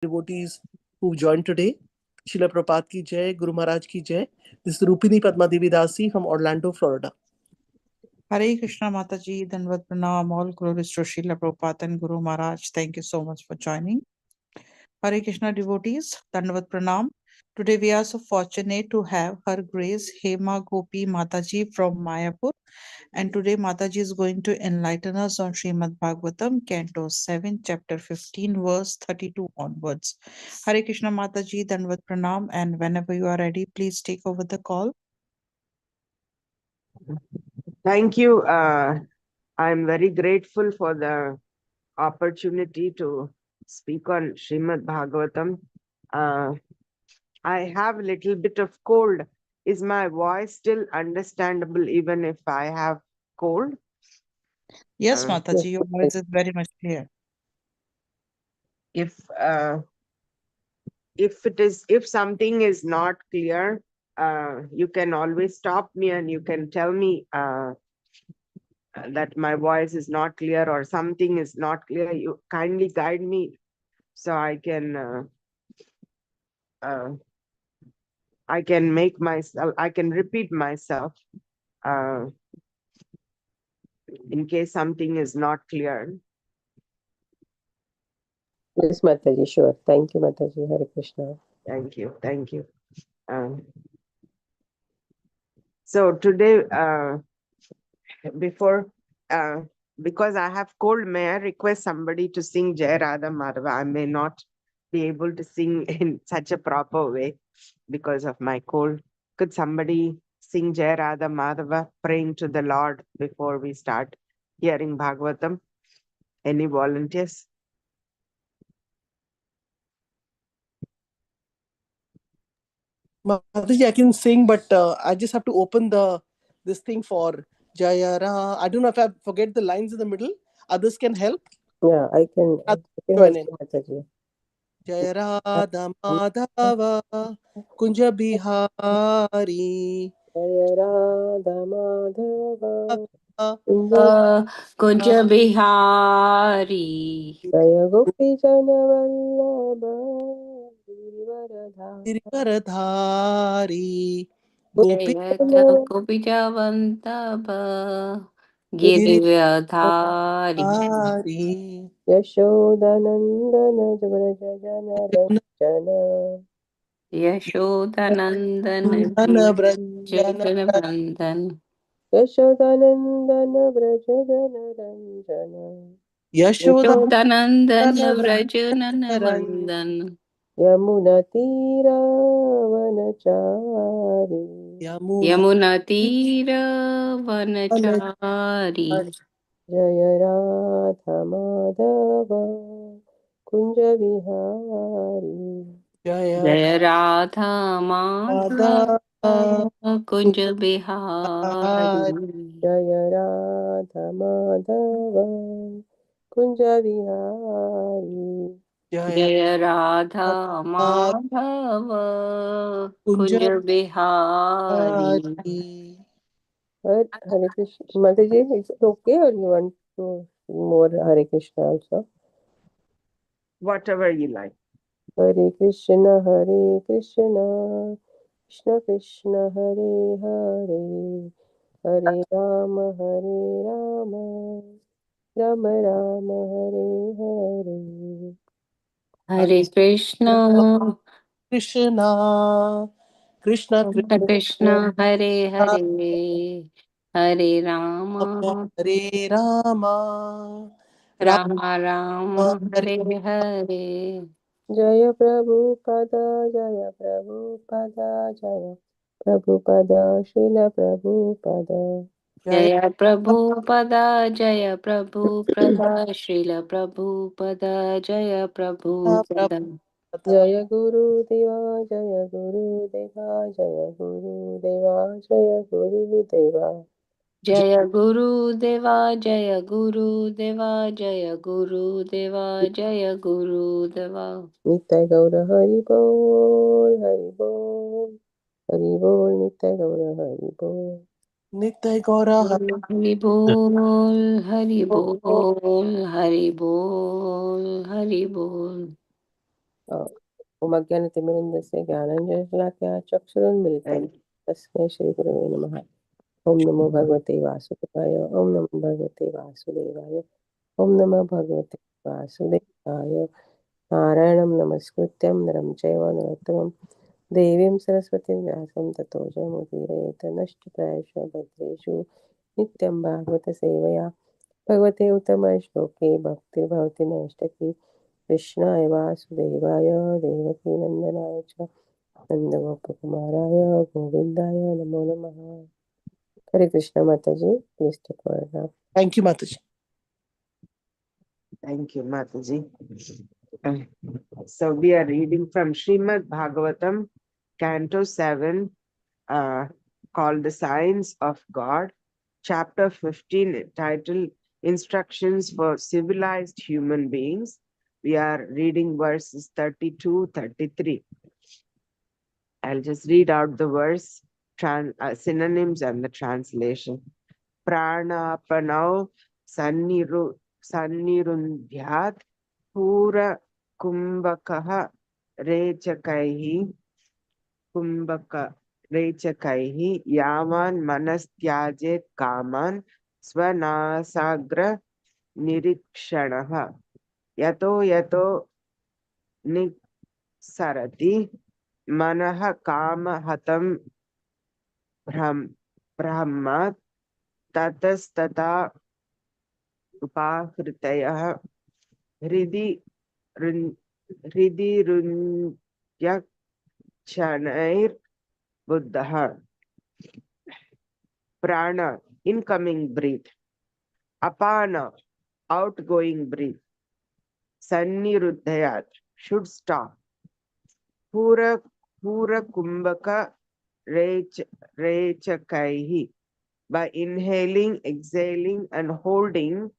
devotees who've joined today. Srila Prabhupada ki jai, Guru Maharaj ki jai. This is Rupini Padma Devi Dasi from Orlando, Florida. Hare Krishna Mataji, Danvat Pranam, all glories to Srila Prabhupada and Guru Maharaj. Thank you so much for joining. Hare Krishna devotees, Danvat Pranam. Today we are so fortunate to have Her Grace Hema Gopi Mataji from Mayapur. And today Mataji is going to enlighten us on Srimad Bhagvatam, Canto 7, Chapter 15, verse 32 onwards. Hare Krishna Mataji, Danvat Pranam. And whenever you are ready, please take over the call. Thank you. I'm very grateful for the opportunity to speak on Srimad Bhagavatam. I have a little bit of cold. Is my voice still understandable even if I have cold? Yes, Uh, Mataji, your voice is very much clear. If something is not clear, you can always stop me and you can tell me that my voice is not clear or something is not clear. You kindly guide me so I can repeat myself in case something is not clear. Yes, Mataji, sure. Thank you, Mataji. Hare Krishna. Thank you. So today, because I have cold, may I request somebody to sing Jai Radha Madhava? I may not be able to sing in such a proper way because of my cold. Could somebody sing Jai Radha Madhava, praying to the Lord before we start hearing Bhagavatam? Any volunteers? Mataji, I can sing, but I just have to open this thing for Jayara. I don't know if I forget the lines in the middle. Others can help. Yeah, I can Join help in. you, Mataji. Jaya Radha Madhava Kunja Bihari Jaya Radha Madhava Kunja Bihari Jaya Gopi Jana Vallabha Girivaradha Girivaradhari Gopi Jaya Gopija Vantaba Girivaradhari Girivaradhari Yashodanandana Braja Jana Ranjana Yashodanandana Nandana Brajana Jaganandan Yashodanandana Braja Jana Ranjana Yashoda Yashodanandana Vrajananandan Yamuna Tira Vanachari Yamuna Yamuna Tira Vanachari Jaya Radha Madhava Kunja Vihari Jaya Jaya Radha Radha Madhava Kunja Bihari Jaya Radha Madhava Kunja Vihari Jaya Radha Madhava Kunja Kunja Bihari. Hare Krishna. Mataji, is it okay or you want to sing more Hare Krishna also? Whatever you like. Hare Krishna, Krishna Krishna, Hare Hare, Hare Rama, Rama Rama, Hare Hare. Hare Krishna, Krishna Krishna Krishna Krishna, Hare Krishna Hare, Hare Rama, Hare Rama Rama Rama, Hare Hare Hare. Jaya Prabhupada, Jaya Prabhupada, Jaya Prabhupada, Srila Prabhupada. Jaya Prabhupada, Jaya Prabhupada, Srila Prabhupada, Jaya Prabhupada. Jaya Guru Deva, Jaya Guru Deva, Jaya Guru Deva, Jaya Guru Deva. Jaya Guru Deva, Jaya Guru Deva, Jaya Guru Deva, Jaya Guru Deva. Nitai Gaura Hari Bol, Hari Bol, Hari Bol, Nitai Gaura Hari Bol. Nitai Gaura Hari Bol, Hari Bol, Hari Bol, Hari Bol. उमज्ञानतिमिरन्दस्य ज्ञानञ्जनशलाकया चक्षुरुन्मिलितं तस्मै श्रीगुरवे नमः। ॐ नमो भगवते वासुदेवाय। ॐ नमो भगवते वासुदेवाय। ॐ नमो भगवते वासुदेवाय। नारायणं नमस्कृत्यं नरं चैव नरोत्तमं देवीं सरस्वतीं व्यासं ततो जयमुदीरयेत नष्टप्रायेषु भद्रेषु नित्यं भागवतसेवया भगवते उत्तमश्लोके भक्तिर्भवति नैष्टकी। कृष्णाय वासुदेवाय देवकीनन्दनाय च नन्दगोपकुमाराय गोविन्दाय नमो नमः। Hare Krishna Mataji, please take over now. Thank you, Mataji. Thank you, Mataji. So we are reading from Srimad Bhagavatam, Canto 7, called The Signs of God, Chapter 15, titled Instructions for Civilized Human Beings. We are reading verses 32-33. I'll just read out the verse, synonyms and the translation. Pranapanau sannirundhyat pura kumbakaha rechakaihi yavan manastyajet kaman swanasagra nirikshanaha yato niksarati manaha kama hatam brahmat tatastata upahritayah hridirunyakshanayir buddha. Prana, incoming breath. Apana, outgoing breath. Sanniruddhayat, should stop. Pura kumbhaka rechakaihi, by inhaling, exhaling, and holding,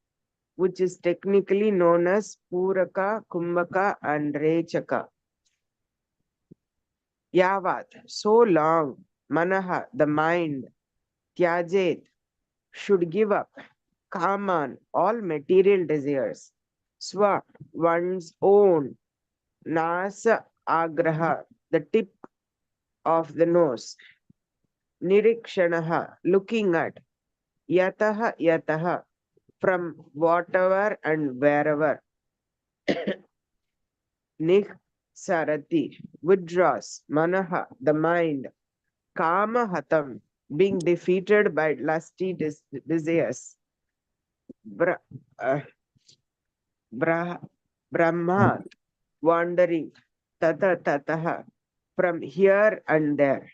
which is technically known as Puraka, Kumbhaka, and Rechaka. Yavat, so long, Manaha, the mind, Tyajet, should give up, Kaman, all material desires, Swa, one's own, Nasa Agraha, the tip of the nose, Nirikshanaha, looking at, Yataha, from whatever and wherever, Sarati, withdraws, Manaha, the mind, Kama Hatam, being defeated by lusty desires, Brahma, wandering, Tataha, from here and there,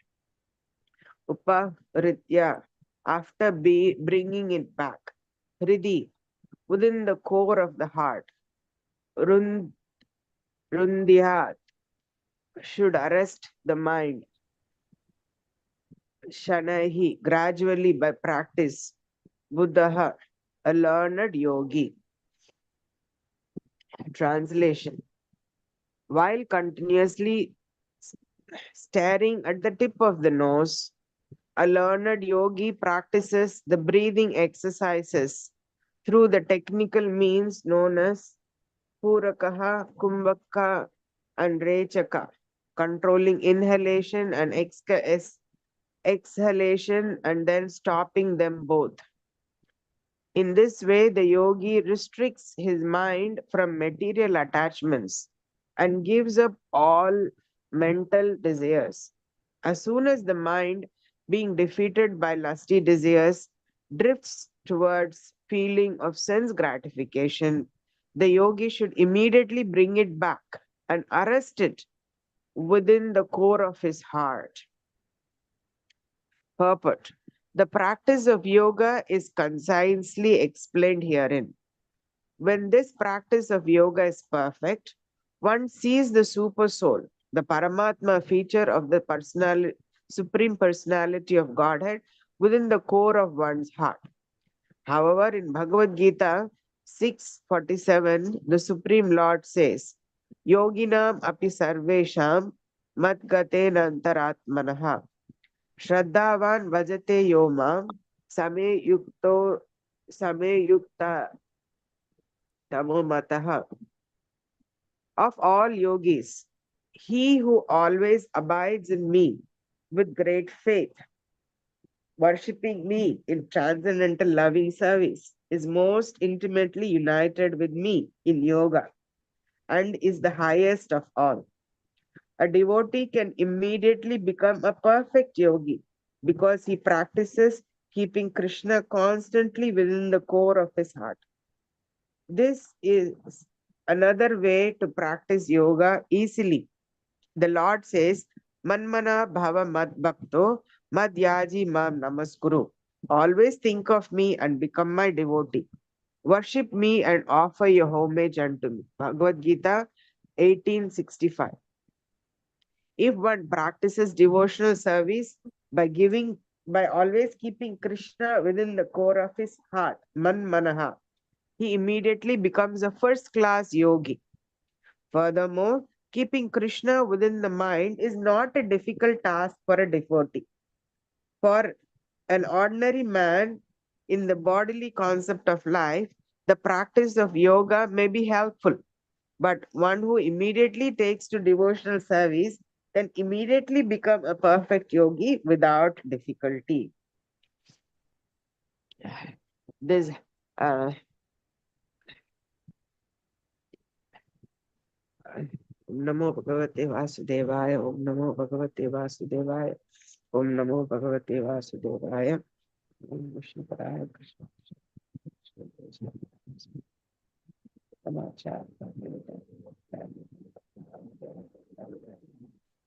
Uparitya, after bringing it back, Hridi, within the core of the heart, Rundhyat, should arrest the mind, Shanahi, gradually by practice, Buddha, a learned yogi. Translation. While continuously staring at the tip of the nose, a learned yogi practices the breathing exercises through the technical means known as Purakaha, Kumbhaka, and Rechaka, controlling inhalation and exhalation and then stopping them both. In this way, the yogi restricts his mind from material attachments and gives up all mental desires. As soon as the mind, being defeated by lusty desires, drifts towards feeling of sense gratification, the yogi should immediately bring it back and arrest it within the core of his heart. Purport. The practice of yoga is concisely explained herein. When this practice of yoga is perfect, one sees the super soul, the Paramatma feature of the Supreme Personality of Godhead within the core of one's heart. However, in Bhagavad Gita 6:47, the Supreme Lord says, Yoginam api sarvesham matgatena antaratmanaha Shraddhavan vajate yoma same yukta tamo mataha. of all yogis, he who always abides in me with great faith, worshipping me in transcendental loving service, is most intimately united with me in yoga and is the highest of all. A devotee can immediately become a perfect yogi because he practices keeping Krishna constantly within the core of his heart. This is another way to practice yoga easily. The Lord says, Manmana bhava mad bhakto madhyaji mam namaskuru. Always think of me and become my devotee. Worship me and offer your homage unto me. Bhagavad Gita 1865. If one practices devotional service by always keeping Krishna within the core of his heart, man manaha, he immediately becomes a first class yogi. Furthermore, keeping Krishna within the mind is not a difficult task for a devotee. For an ordinary man in the bodily concept of life, the practice of yoga may be helpful, but one who immediately takes to devotional service can immediately become a perfect yogi without difficulty. This Om Namo Bhagavate Vasudevaya, Om Namo Bhagavate Vasudevaya, Om Namo Bhagavate Vasudevaya, Om Vishnu Padaya Krishna.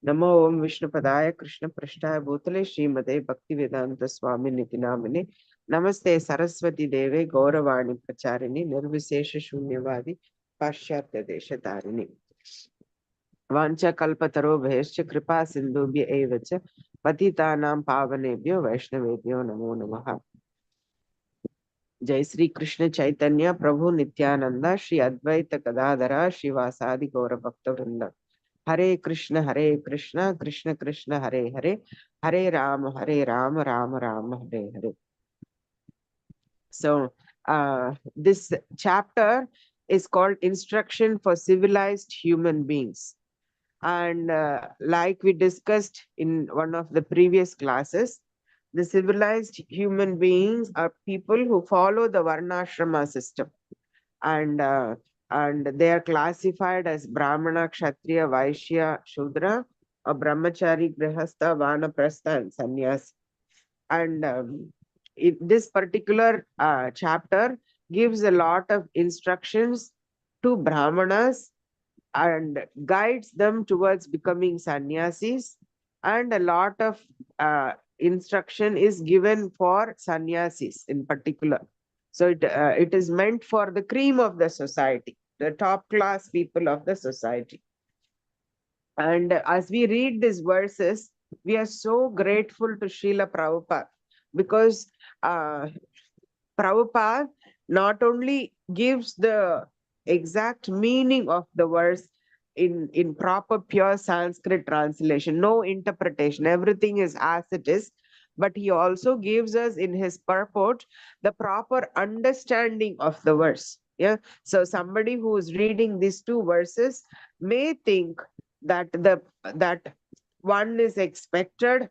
नमो ओम विष्णुपदाय कृष्ण पृष्ठाय भूतले श्रीमते भक्ति वेदांत स्वामी निति नामिने नमस्ते सरस्वती देवे गौरवाणी प्रचारिणी निर्विशेष शून्यवादी पाश्चात्य देश तारिणी वाञ्छा कल्पतरुभ्यश्च कृपा सिन्धुभ्य एव च पतितानां पावनेभ्यो वैष्णवेभ्यो नमो नमः। जय श्री कृष्ण चैतन्य प्रभु नित्यानंद श्री अद्वैत गदाधर श्रीवासादि गौर भक्त वृंद। हरे कृष्ण कृष्ण कृष्ण हरे हरे, हरे Ram Ram Ram Hare Hare. So this chapter is called Instruction for Civilized Human Beings. And like we discussed in one of the previous classes, the civilized human beings are people who follow the Varnashrama system. And they are classified as Brahmana, Kshatriya, Vaishya, Shudra, or Brahmachari, Grihastha, Vanaprastha, and Sannyas. And this particular chapter gives a lot of instructions to Brahmanas and guides them towards becoming sannyasis, and a lot of instruction is given for sannyasis in particular. So it is meant for the cream of the society, the top class people of the society. And as we read these verses, we are so grateful to Srila Prabhupada, because Prabhupada not only gives the exact meaning of the verse in proper pure Sanskrit translation, no interpretation, everything is as it is, but he also gives us in his purport the proper understanding of the verse. Yeah. So somebody who is reading these two verses may think that that one is expected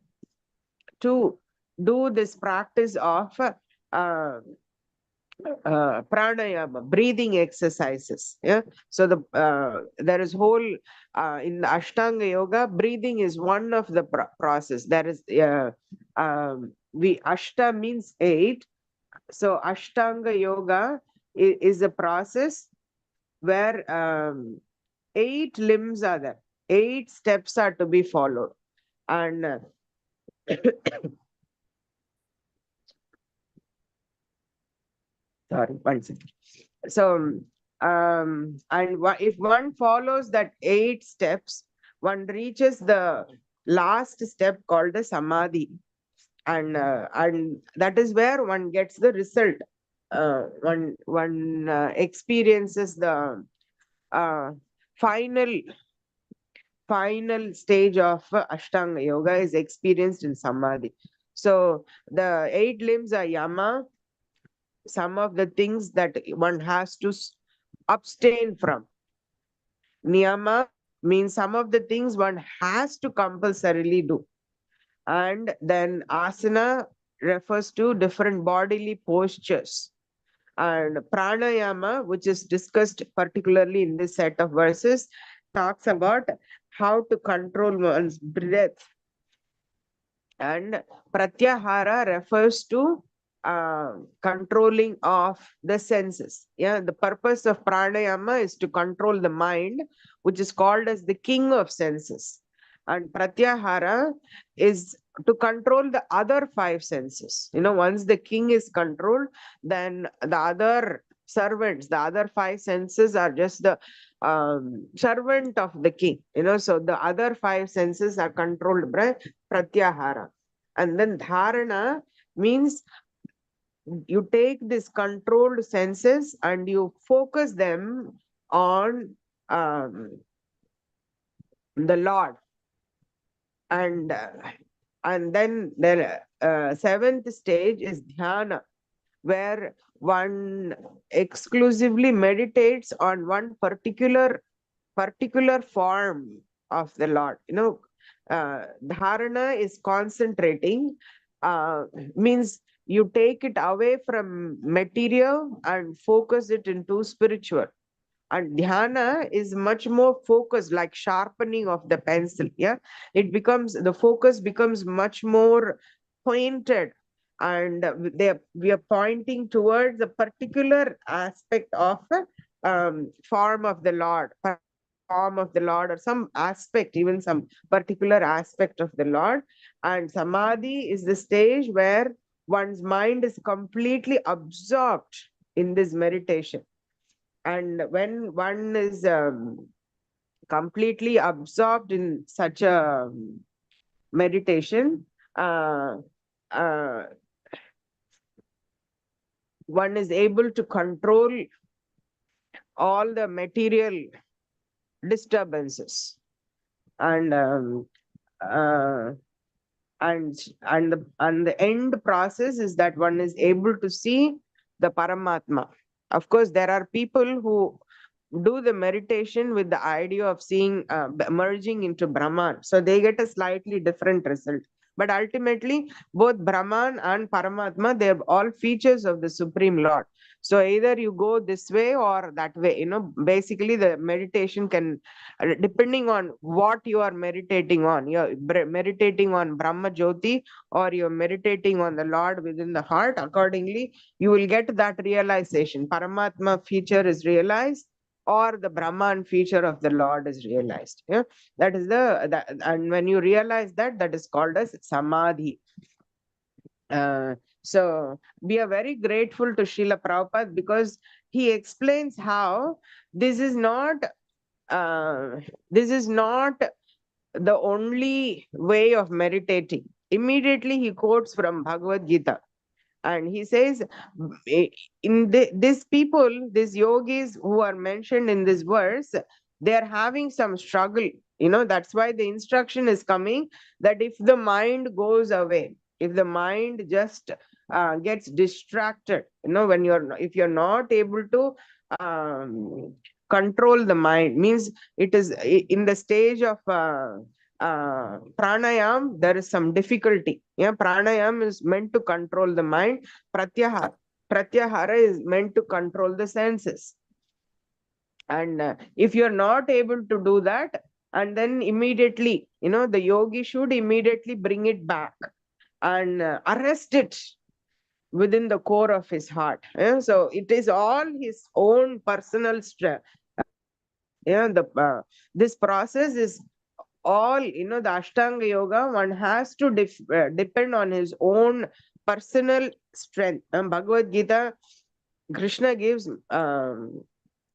to do this practice of pranayama, breathing exercises. Yeah. So there is whole in the Ashtanga yoga, breathing is one of the process. There is we Ashta means 8. So Ashtanga yoga is a process where 8 limbs are there, 8 steps are to be followed, and sorry, one second. So if one follows that 8 steps, one reaches the last step called the samadhi, and that is where one gets the result. One experiences the final stage of Ashtanga yoga is experienced in samadhi. So the 8 limbs are yama, some of the things that one has to abstain from. Niyama means some of the things one has to compulsorily do. And then asana refers to different bodily postures. And pranayama, which is discussed particularly in this set of verses, talks about how to control one's breath. And pratyahara refers to controlling of the senses. Yeah, the purpose of pranayama is to control the mind, which is called as the king of senses. And pratyahara is to control the other five senses. Once the king is controlled, then the other servants, the other five senses are just the servant of the king. So the other five senses are controlled by pratyahara. And then dharana means you take these controlled senses and you focus them on the Lord. And then the seventh stage is dhyana, where one exclusively meditates on one particular form of the Lord. Dharana is concentrating, means you take it away from material and focus it into spiritual. And dhyana is much more focused, like sharpening of the pencil. Yeah, the focus becomes much more pointed, and we are pointing towards a particular aspect of form of the Lord, form of the Lord, or some aspect, even some particular aspect of the Lord. And samadhi is the stage where one's mind is completely absorbed in this meditation. And when one is completely absorbed in such a meditation, uh, uh, one is able to control all the material disturbances. And uh, the end process is that one is able to see the Paramatma. Of course, there are people who do the meditation with the idea of seeing merging into Brahman, so they get a slightly different result. But ultimately, both Brahman and Paramatma, they're all features of the Supreme Lord. So either you go this way or that way. Basically the meditation can, depending on what you are meditating on, you're meditating on Brahma Jyoti or you're meditating on the Lord within the heart, accordingly you will get that realization. Paramatma feature is realized, or the Brahman feature of the Lord is realized. Yeah, that is and when you realize that, that is called as samadhi. So we are very grateful to Srila Prabhupada, because he explains how this is not uh, this is not the only way of meditating. Immediately he quotes from Bhagavad Gita, and he says, these people, these yogis who are mentioned in this verse, they are having some struggle. That's why the instruction is coming, that if the mind goes away, if the mind just gets distracted, when if you're not able to control the mind, means it is in the stage of pranayam, there is some difficulty. Yeah, pranayam is meant to control the mind. Pratyahara is meant to control the senses. And if you're not able to do that, and then immediately, the yogi should immediately bring it back and arrest it within the core of his heart. Yeah? So it is all his own personal strength. This process is all, the Ashtanga Yoga, one has to depend on his own personal strength. Bhagavad Gita, Krishna gives in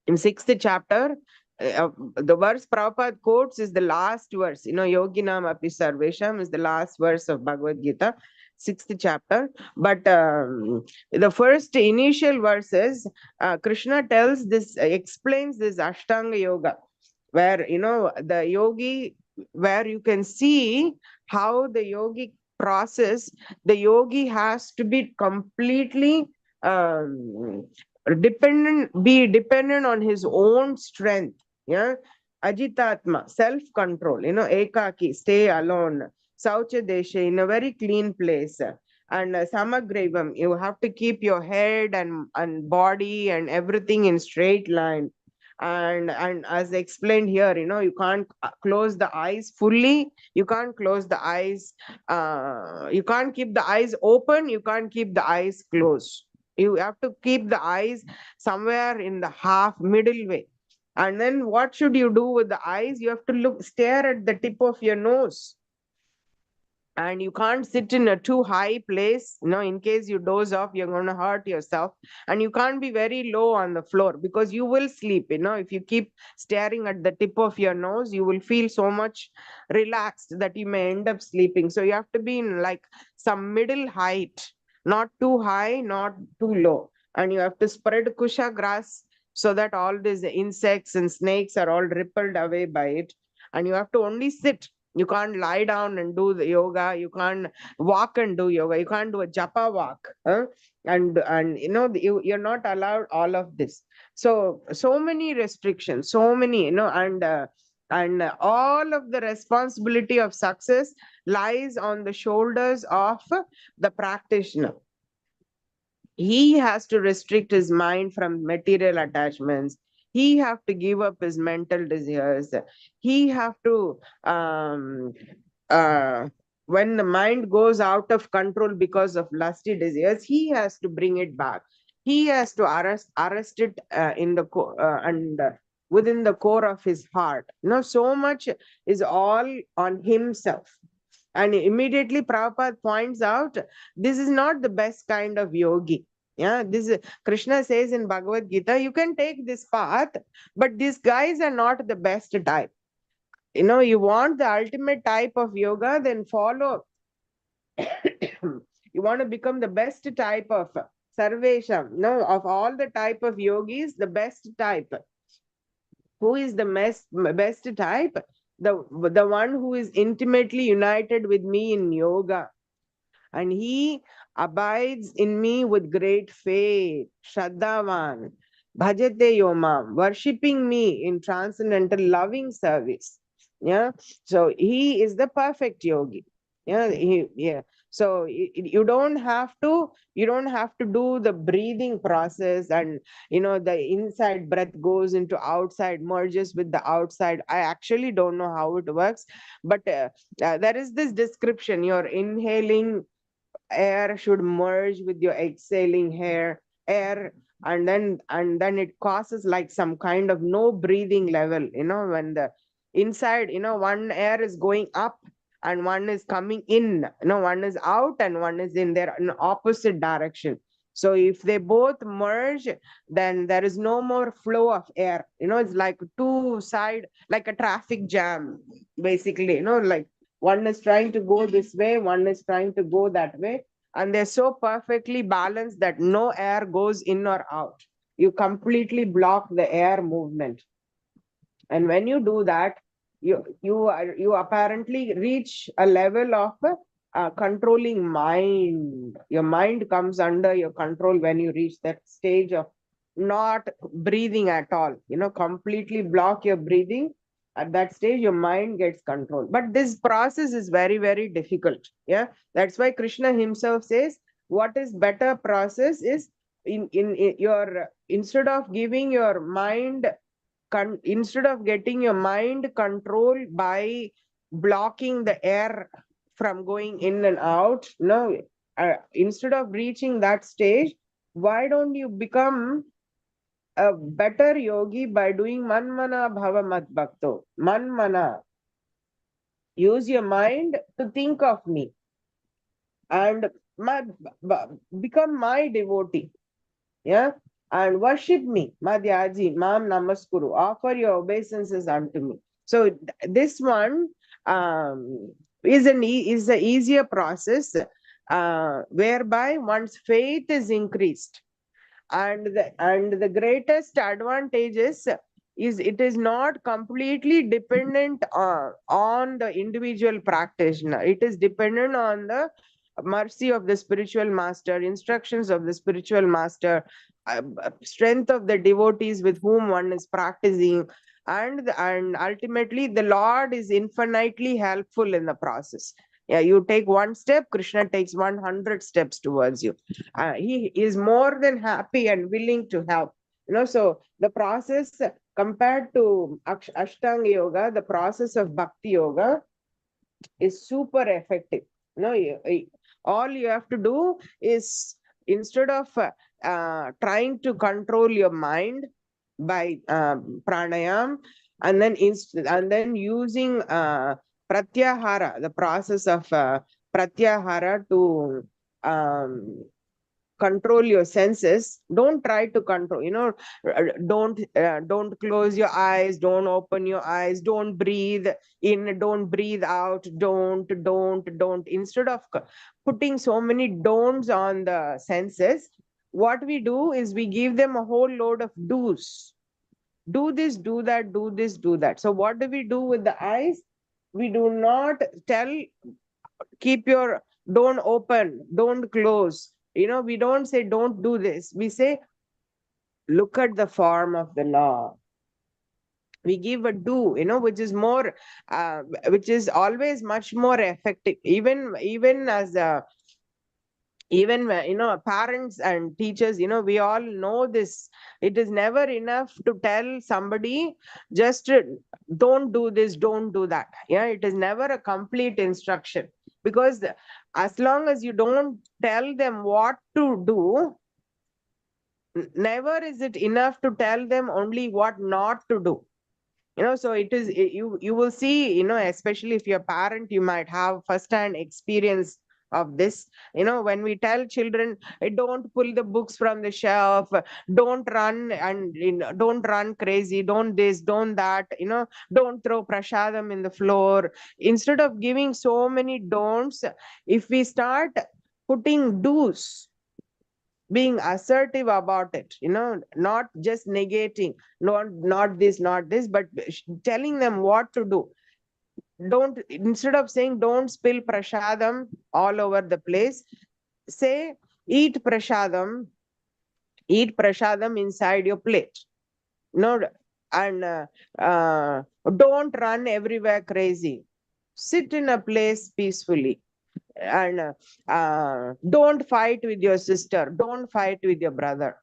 6th chapter, the verse Prabhupada quotes is the last verse. Yoginam api sarvesham is the last verse of Bhagavad Gita, 6th chapter. But the first initial verses, Krishna explains this Ashtanga Yoga, where the yogi, where you can see how the yogic process, the yogi has to be completely be dependent on his own strength. Yeah, Ajitatma, self-control, ekaki, stay alone, saucha deshe, in a very clean place. And samagraivam, you have to keep your head and body and everything in straight line. And as explained here, you can't close the eyes fully, you can't close the eyes, you can't keep the eyes open, you can't keep the eyes closed. You have to keep the eyes somewhere in the half middle way. And then what should you do with the eyes? You have to stare at the tip of your nose. And you can't sit in a too high place, in case you doze off, you're going to hurt yourself. And you can't be very low on the floor, because you will sleep. If you keep staring at the tip of your nose, you will feel so much relaxed that you may end up sleeping. So you have to be in like some middle height, not too high, not too low. And you have to spread kusha grass so that all these insects and snakes are all repelled away by it. And you have to only sit. You can't lie down and do the yoga. You can't walk and do yoga. You can't do a japa walk. And you're not allowed all of this. So many restrictions, so many, and all of the responsibility of success lies on the shoulders of the practitioner. He has to restrict his mind from material attachments. He have to give up his mental desires. He have to uh, when the mind goes out of control because of lusty desires, he has to bring it back. He has to arrest it in the and within the core of his heart. So much is all on himself. And immediately Prabhupada points out, this is not the best kind of yogi. Yeah, this is, Krishna says in Bhagavad Gita, you can take this path, but these guys are not the best type. You want the ultimate type of yoga, then follow. You want to become the best type of Sarvesham. Of all the type of yogis, the best type. Who is the best type? The one who is intimately united with me in yoga. And he abides in me with great faith, Shraddhavan, Bhajate Yomam, worshipping me in transcendental loving service. Yeah. So he is the perfect yogi. Yeah. So you don't have to do the breathing process, and the inside breath goes into outside, merges with the outside. I actually don't know how it works, but there is this description: you're inhaling air should merge with your exhaling air, and then it causes like some kind of no breathing level, when the inside, one air is going up and one is coming in, one is out and one is in, there in opposite direction. So if they both merge, then there is no more flow of air. It's like two side, like a traffic jam, basically. Like one is trying to go this way, one is trying to go that way, and they're so perfectly balanced that no air goes in or out. You completely block the air movement. And when you do that, you apparently reach a level of controlling mind. Your mind comes under your control when you reach that stage of not breathing at all. Completely block your breathing. At that stage, your mind gets control. But this process is very, very difficult. Yeah, that's why Krishna himself says, what is better process is in your, instead of giving your mind instead of getting your mind controlled by blocking the air from going in and out, instead of reaching that stage, why don't you become a better yogi by doing manmana bhava mad bhakto? Manmana, use your mind to think of me and become my devotee. Yeah, and worship me, Madhyaji, Mam Namaskuru, offer your obeisances unto me. So this one is the easier process, whereby one's faith is increased. And the greatest advantage is it is not completely dependent on the individual practitioner. It is dependent on the mercy of the spiritual master, instructions of the spiritual master, strength of the devotees with whom one is practicing, and ultimately the Lord is infinitely helpful in the process. Yeah, you take one step, Krishna takes 100 steps towards you. He is more than happy and willing to help. So the process compared to Ashtanga Yoga, the process of Bhakti Yoga is super effective. All you have to do is, instead of trying to control your mind by pranayam, and then using pratyahara, the process of pratyahara to um, control your senses. Don't try to control, don't close your eyes, don't open your eyes, don't breathe in, don't breathe out, don't. Instead of putting so many don'ts on the senses, what we do is we give them a whole load of do's. Do this, do that, do this, do that. So what do we do with the eyes? We do not tell, keep your, don't open, don't close. We don't say don't do this. We say look at the form of the law. We give a do, which is more, which is always much more effective. Even as even parents and teachers, we all know this. It is never enough to tell somebody just don't do this, don't do that. Yeah, it is never a complete instruction, because as long as you don't tell them what to do, never is it enough to tell them only what not to do. So you will see, especially if you're a parent, you might have first-hand experience of this. When we tell children, don't pull the books from the shelf, don't run, and don't run crazy, don't this, don't that, don't throw prashadam in the floor. Instead of giving so many don'ts, if we start putting do's, being assertive about it, not just negating, not this, not this, but telling them what to do. Don't, instead of saying don't spill prashadam all over the place, say eat prashadam, eat prashadam inside your plate. No, and don't run everywhere crazy. Sit in a place peacefully, and don't fight with your sister, don't fight with your brother.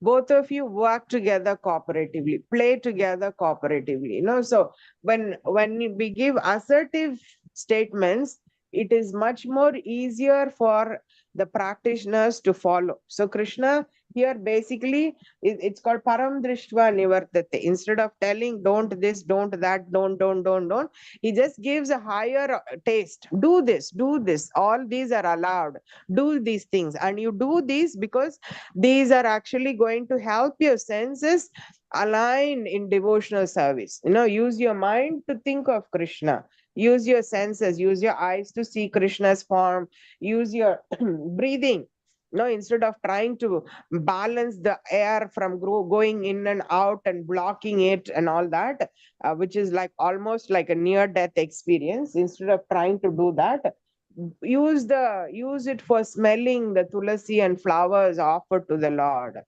Both of you work together cooperatively, play together cooperatively. So when we give assertive statements, it is much more easier for the practitioners to follow. So Krishna here basically, it's called param drishtva nivartate. Instead of telling don't this, don't that, don't, he just gives a higher taste. Do this, do this, all these are allowed, do these things, and you do these because these are actually going to help your senses align in devotional service. Use your mind to think of Krishna, use your senses, use your eyes to see Krishna's form, use your breathing. Instead of trying to balance the air from going in and out and blocking it and all that, which is like almost like a near death experience. Instead of trying to do that, use it for smelling the tulasi and flowers offered to the Lord.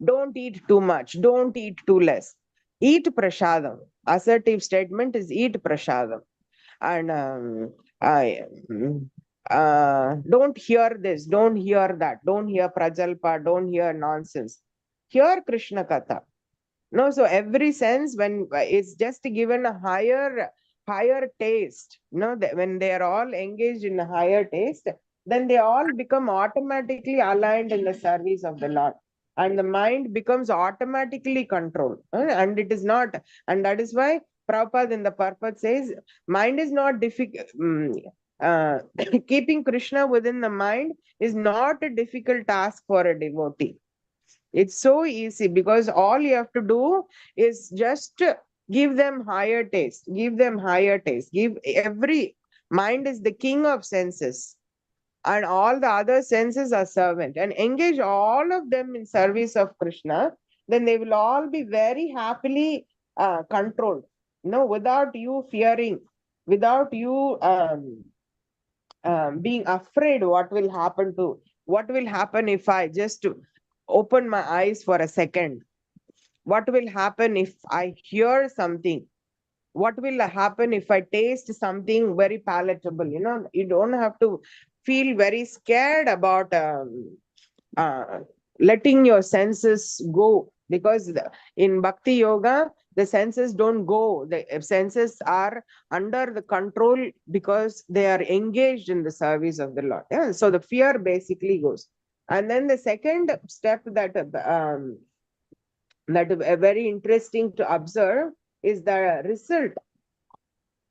Don't eat too much, don't eat too less, eat prashadam. Assertive statement is eat prashadam. And don't hear this, don't hear that, don't hear prajalpa, don't hear nonsense, hear Krishna katha. So every sense, when it's just given a higher taste, when they are all engaged in a higher taste, then they all become automatically aligned in the service of the Lord, and the mind becomes automatically controlled. And it is not, and that is why Prabhupada in the purport says, mind is not difficult. Keeping Krishna within the mind is not a difficult task for a devotee. It's so easy, because all you have to do is just give them higher taste, give them higher taste, give every, mind is the king of senses, and all the other senses are servant, and engage all of them in service of Krishna. Then they will all be very happily controlled, without you fearing, without you being afraid what will happen if I just open my eyes for a second. What will happen if I hear something? What will happen if I taste something very palatable? You don't have to feel very scared about uh, letting your senses go, because in bhakti yoga the senses don't go. The senses are under the control because they are engaged in the service of the Lord. Yeah, so the fear basically goes. And then the second step that is very interesting to observe is the result.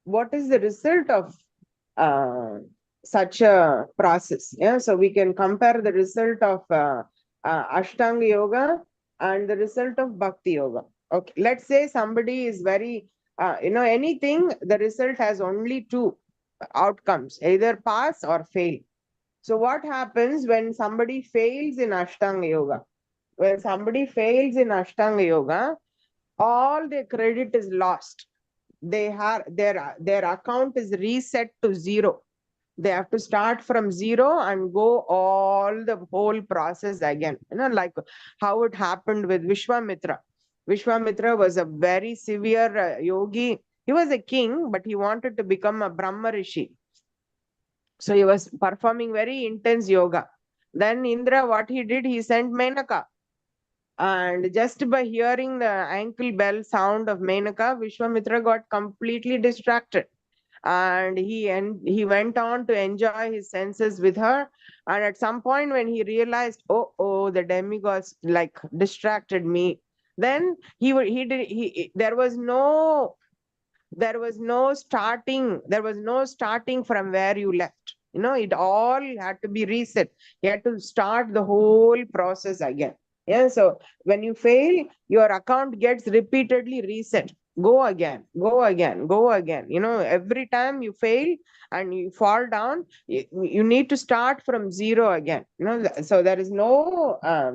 What is the result of uh, such a process? Yeah, so we can compare the result of Ashtanga yoga and the result of Bhakti yoga. Okay, let's say somebody is very, anything, the result has only two outcomes, either pass or fail. So what happens when somebody fails in Ashtanga yoga? When somebody fails in Ashtanga yoga, all the credit is lost. They have their account is reset to zero. They have to start from zero and go all the whole process again. Like how it happened with Vishwamitra. Vishwamitra was a very severe yogi. He was a king, but he wanted to become a Brahma Rishi. So he was performing very intense yoga. Then Indra, what he did, he sent Menaka. And just by hearing the ankle bell sound of Menaka, Vishwamitra got completely distracted. And he went on to enjoy his senses with her. And at some point, when he realized, oh, the demigods like distracted me, then there was no starting from where you left. It all had to be reset. You had to start the whole process again. Yeah, so when you fail, your account gets repeatedly reset. Go again, go again, go again. Every time you fail and you fall down, you need to start from zero again. So there is no uh,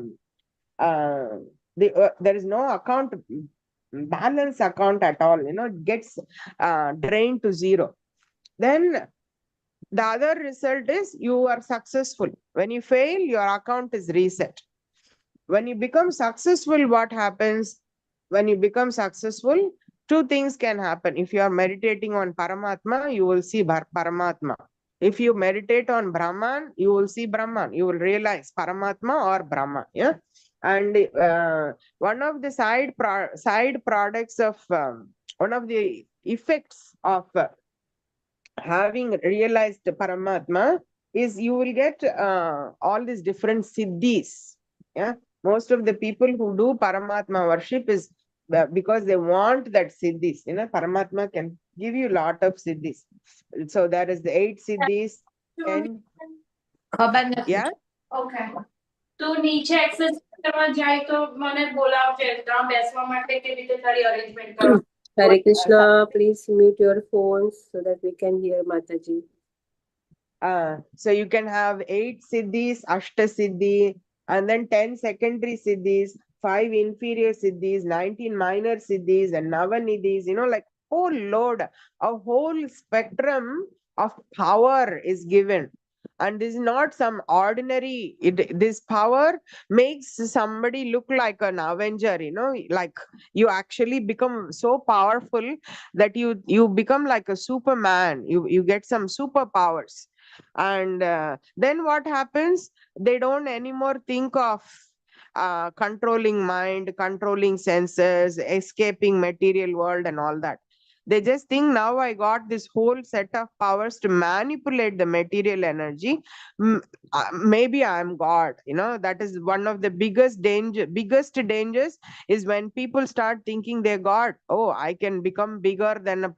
there is no account balance account at all. It gets drained to zero. Then the other result is you are successful. When you fail, your account is reset. When you become successful, what happens? When you become successful, two things can happen. If you are meditating on Paramatma, you will see Paramatma. If you meditate on Brahman, you will see Brahman. You will realize Paramatma or Brahma. Yeah. And one of the side products of one of the effects of having realized Paramatma is you will get all these different siddhis. Yeah, most of the people who do Paramatma worship is because they want that siddhis. Paramatma can give you a lot of siddhis. So there is the 8 siddhis, and yeah. Okay. તો નીચે access કરવા જાય તો મને બોલાવજે ત્યાં બેસવા માટે કેવી રીતે તારી અરેન્જમેન્ટ કરો. Hare Krishna, please mute your phones so that we can hear Mataji. So you can have 8 siddhis, Ashta siddhi, and then 10 secondary siddhis, 5 inferior siddhis, 19 minor siddhis, and navanidhis. Like whole load, a whole spectrum of power is given. And this is not some ordinary, this power makes somebody look like an avenger. Like you actually become so powerful that you become like a superman. You get some superpowers. And then what happens? They don't anymore think of controlling mind, controlling senses, escaping material world and all that. They just think, now I got this whole set of powers to manipulate the material energy. Maybe I am God. That is one of the biggest dangers is when people start thinking they're God. Oh, I can become bigger than a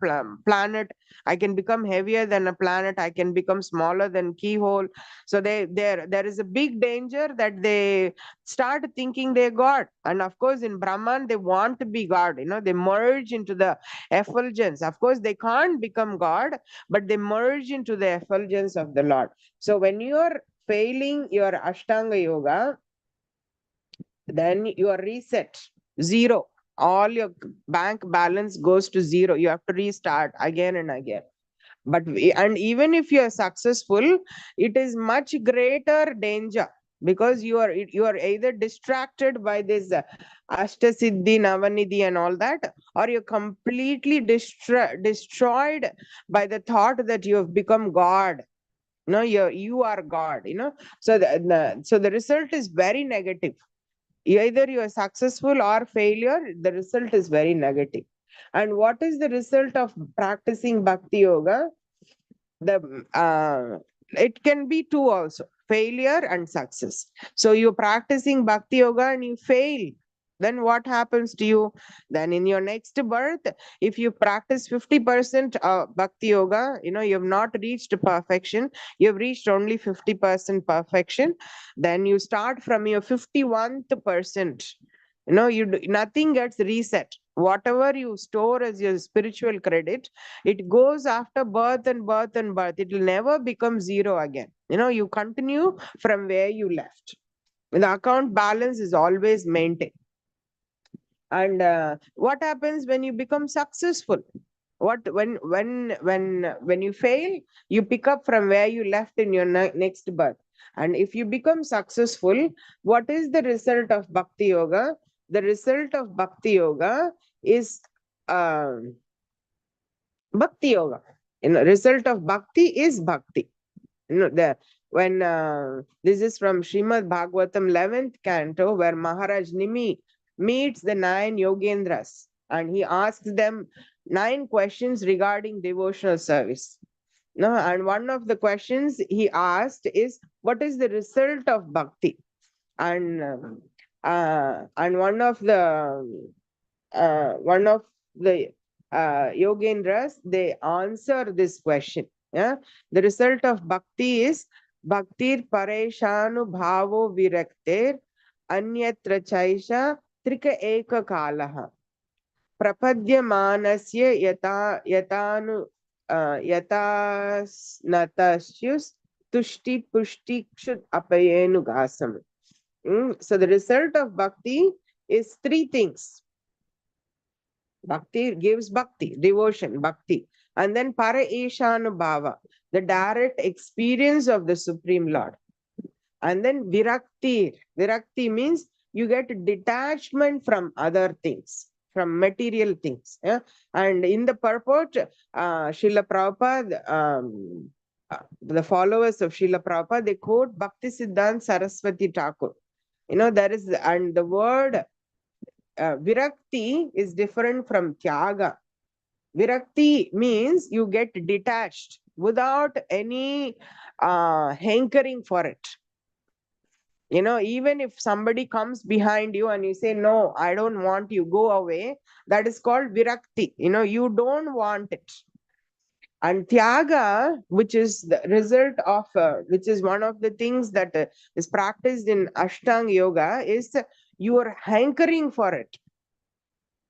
planet. I can become heavier than a planet. I can become smaller than keyhole. So there is a big danger that they start thinking they're God. And of course, in Brahman, they want to be God. They merge into the effulgence. Of course, they can't become God, but they merge into the effulgence of the Lord. So when you are failing your Ashtanga yoga, then you are reset, zero. All your bank balance goes to zero. You have to restart again and again. And even if you are successful, it is much greater danger. because you are either distracted by this Ashtasiddhi, Navanidhi and all that, or you're completely destroyed by the thought that you have become God. No, you are God, So the result is very negative. Either you are successful or failure, the result is very negative. And what is the result of practicing bhakti yoga? The it can be two also, failure and success. So you're practicing bhakti yoga and you fail, then what happens to you? Then in your next birth, if you practice 50% bhakti yoga, you have not reached perfection, you have reached only 50% perfection, then you start from your 51st percent. Nothing gets reset. Whatever you store as your spiritual credit, it goes after birth and birth and birth. It will never become zero again. You continue from where you left. The account balance is always maintained. And what happens when you become successful? What when you fail, you pick up from where you left in your next birth. And if you become successful, what is the result of bhakti yoga? The result of bhakti yoga is um bhakti yoga. Result of bhakti is bhakti. The when this is from Srimad Bhagvatam 11th canto, where Maharaj Nimi meets the 9 yogendras and he asks them 9 questions regarding devotional service. No, and one of the questions he asked is, what is the result of bhakti? And one of the yogendras, they answer this question. Yeah, the result of bhakti is bhaktir pareshanu bhavo virakter anyatra chaisha trika eka kalaha prapadyamanasya yatanu yatasnatasyus tushti pushti kshut apayenu gasam. So the result of bhakti is 3 things. Bhakti gives bhakti, devotion, bhakti. And then para ishanubhava, the direct experience of the Supreme Lord. And then virakti. Virakti means you get detachment from other things, from material things. Yeah? And in the purport, Srila Prabhupada, the followers of Srila Prabhupada, they quote Bhakti Siddhanta Saraswati Thakur. There is, and the word virakti is different from tyaga. Virakti means you get detached without any hankering for it. Even if somebody comes behind you and you say, no, I don't want you, go away, that is called virakti. You don't want it. And tyaga, which is the result of, which is one of the things that is practiced in Ashtanga Yoga, is you are hankering for it.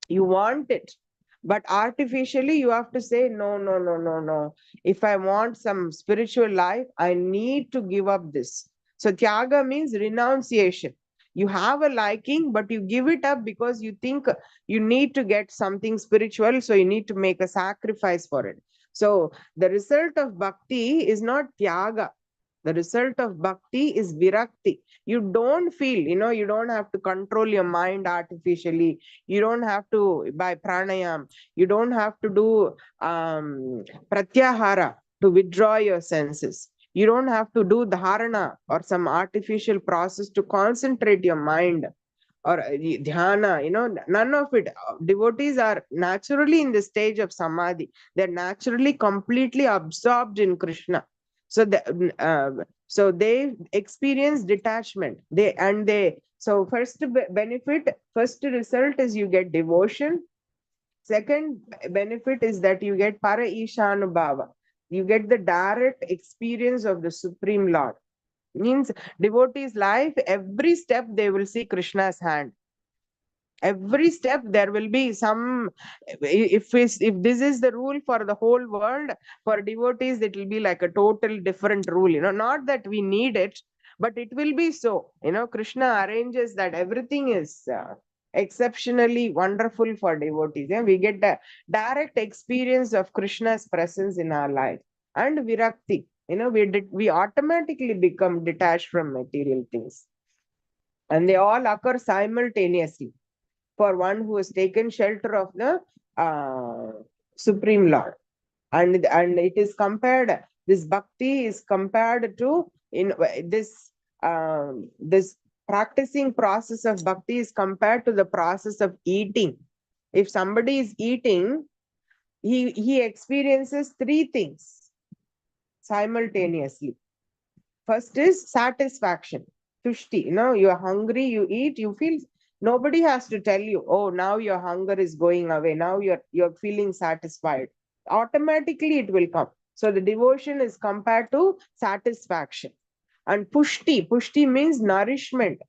You want it, but artificially you have to say, no, no, no, no, no. If I want some spiritual life, I need to give up this. So tyaga means renunciation. You have a liking, but you give it up because you think you need to get something spiritual, so you need to make a sacrifice for it. So the result of bhakti is not tyaga. The result of bhakti is virakti. You don't feel, you don't have to control your mind artificially. You don't have to, by pranayam, you don't have to do pratyahara to withdraw your senses. You don't have to do dharana or some artificial process to concentrate your mind, or dhyana, none of it. Devotees are naturally in the stage of samadhi. They're naturally completely absorbed in Krishna. So they experience detachment. So first benefit, first result is you get devotion. Second benefit is that you get para ishanubhava. You get the direct experience of the Supreme Lord. Means devotees' life, every step they will see Krishna's hand. Every step there will be some, if this is the rule for the whole world, for devotees it will be like a total different rule. Not that we need it, but it will be so. Krishna arranges that everything is exceptionally wonderful for devotees. We get the direct experience of Krishna's presence in our life. And virakti, we automatically become detached from material things. And they all occur simultaneously for one who has taken shelter of the Supreme Lord. And it is compared, this bhakti is compared to, in this practicing process of bhakti is compared to the process of eating. If somebody is eating, he experiences three things simultaneously. First is satisfaction, tushti. You're hungry, you eat, you feel, nobody has to tell you, oh, now your hunger is going away, now you're feeling satisfied. Automatically it will come. So the devotion is compared to satisfaction. And pushti means nourishment.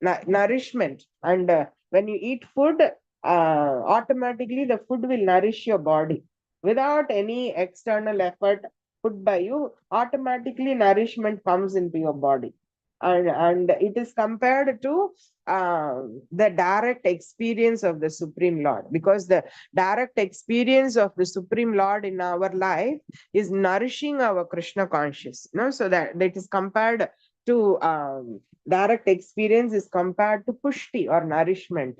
Nourishment. And when you eat food, automatically the food will nourish your body without any external effort put by you. Automatically nourishment comes into your body. And it is compared to the direct experience of the Supreme Lord, because the direct experience of the Supreme Lord in our life is nourishing our Krishna conscious. So that is compared to direct experience is compared to pushti or nourishment.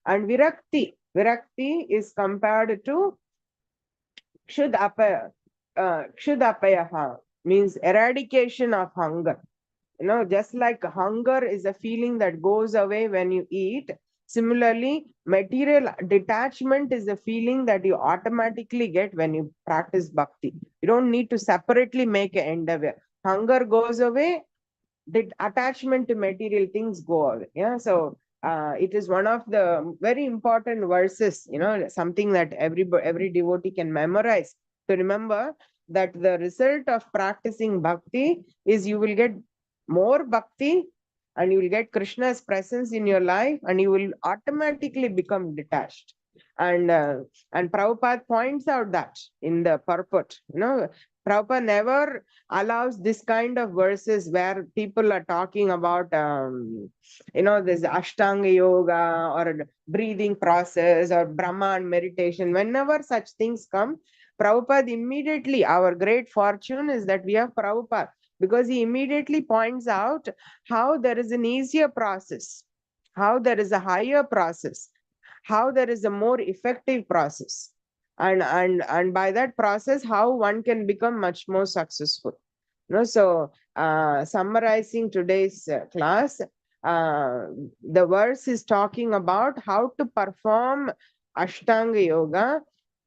And virakti is compared to kshudapayaha, means eradication of hunger. Just like hunger is a feeling that goes away when you eat, similarly, material detachment is a feeling that you automatically get when you practice bhakti. You don't need to separately make an endeavor. Hunger goes away, the attachment to material things go away. So it is one of the very important verses, something that every devotee can memorize to remember that the result of practicing bhakti is you will get more bhakti, and you will get Krishna's presence in your life, and you will automatically become detached. And Prabhupada points out that in the purport. Prabhupada never allows this kind of verses where people are talking about this Ashtanga yoga or breathing process or Brahman meditation. Whenever such things come, Prabhupada immediately, our great fortune is that we have Prabhupada, because he immediately points out how there is an easier process, how there is a higher process, how there is a more effective process, and by that process how one can become much more successful. So summarizing today's class, the verse is talking about how to perform Ashtanga yoga,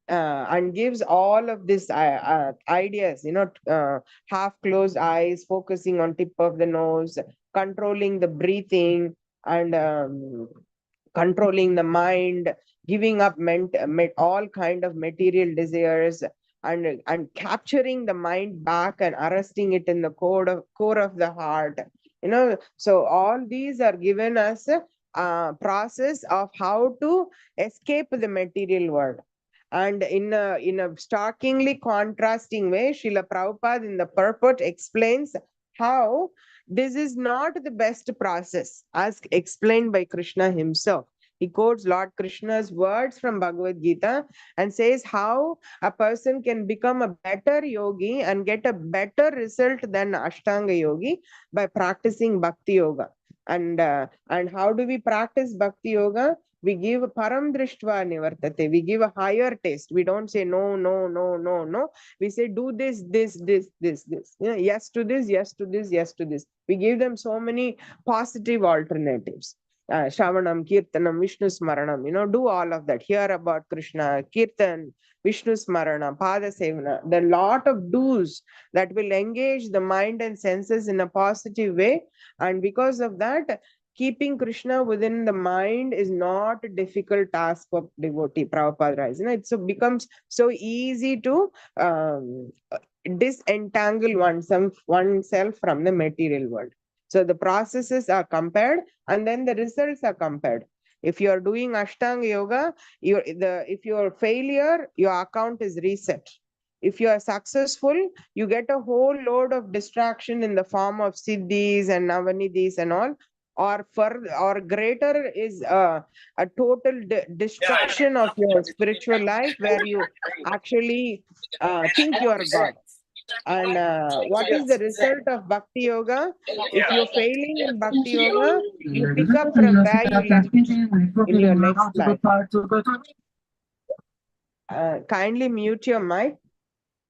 and gives all of these ideas, half closed eyes, focusing on tip of the nose, controlling the breathing, and controlling the mind, giving up all kind of material desires, and capturing the mind back and arresting it in the core of the heart. So all these are given as a process of how to escape the material world. And in a starkingly contrasting way, Srila Prabhupada in the purport explains how this is not the best process, as explained by Krishna himself. He quotes Lord Krishna's words from Bhagavad Gita and says how a person can become a better yogi and get a better result than Ashtanga yogi by practicing Bhakti Yoga. And how do we practice Bhakti Yoga? We give param drishtva nivartate. We give a higher taste. We don't say no, no, no, no, no. We say do this, this, this, this, this. Yes to this, yes to this, yes to this. We give them so many positive alternatives. Shravanam, Kirtanam, Vishnu Smaranam, do all of that. Hear about Krishna, Kirtan, Vishnu Smarana, Pada Sevana. There are a lot of do's that will engage the mind and senses in a positive way. And because of that, keeping Krishna within the mind is not a difficult task for devotee. Prabhupada writes, it becomes so easy to disentangle oneself from the material world. So the processes are compared, and then the results are compared. If you are doing Ashtanga yoga, if you are failure, your account is reset. If you are successful, you get a whole load of distraction in the form of siddhis and navanidhis and all. Or greater is a total destruction of your spiritual life, where you actually think you are God. And what is the result of Bhakti Yoga? If you're failing in Bhakti Yoga, you pick up from where you left in your next life. Kindly mute your mic.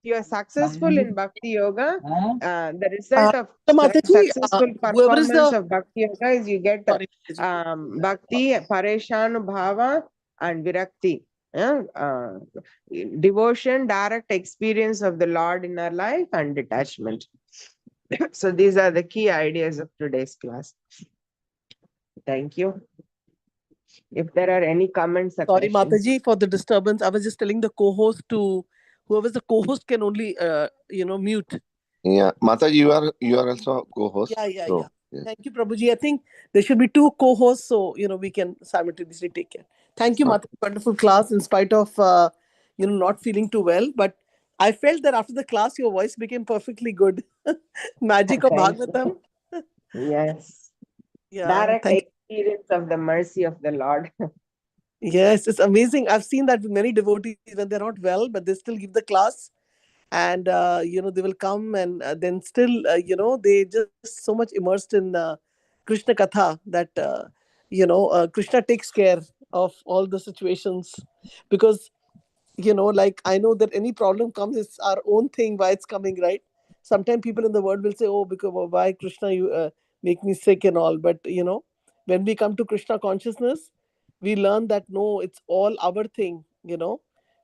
If you are successful in Bhakti Yoga, the result of Mataji, successful whoever is performance the of Bhakti Yoga is you get sorry, Mataji. Bhakti, Pareshanu Bhava, and Virakti. Devotion, direct experience of the Lord in our life, and detachment. So these are the key ideas of today's class. Thank you. If there are any comments or Sorry, questions. Mataji, for the disturbance. I was just telling the co-host to whoever's the co-host can only mute. Yeah, Mataji, you are also co-host. Yeah. So, yeah. Thank you, Prabhuji. I think there should be 2 co-hosts, so we can simultaneously take care. Thank you, Mataji. Wonderful class, in spite of not feeling too well. But I felt that after the class, your voice became perfectly good. Magic of Thank you. Bhagavatam. Yes. Yeah, Direct thank you. experience of the mercy of the Lord. Yes, it's amazing. I've seen that with many devotees when they're not well, but they still give the class. And they will come, and then still they just so much immersed in Krishna Katha that Krishna takes care of all the situations, because like, I know that any problem comes, it's our own thing why it's coming, right? Sometimes people in the world will say, oh, because why Krishna you make me sick and all, but when we come to Krishna consciousness, we learn that no, it's all our thing.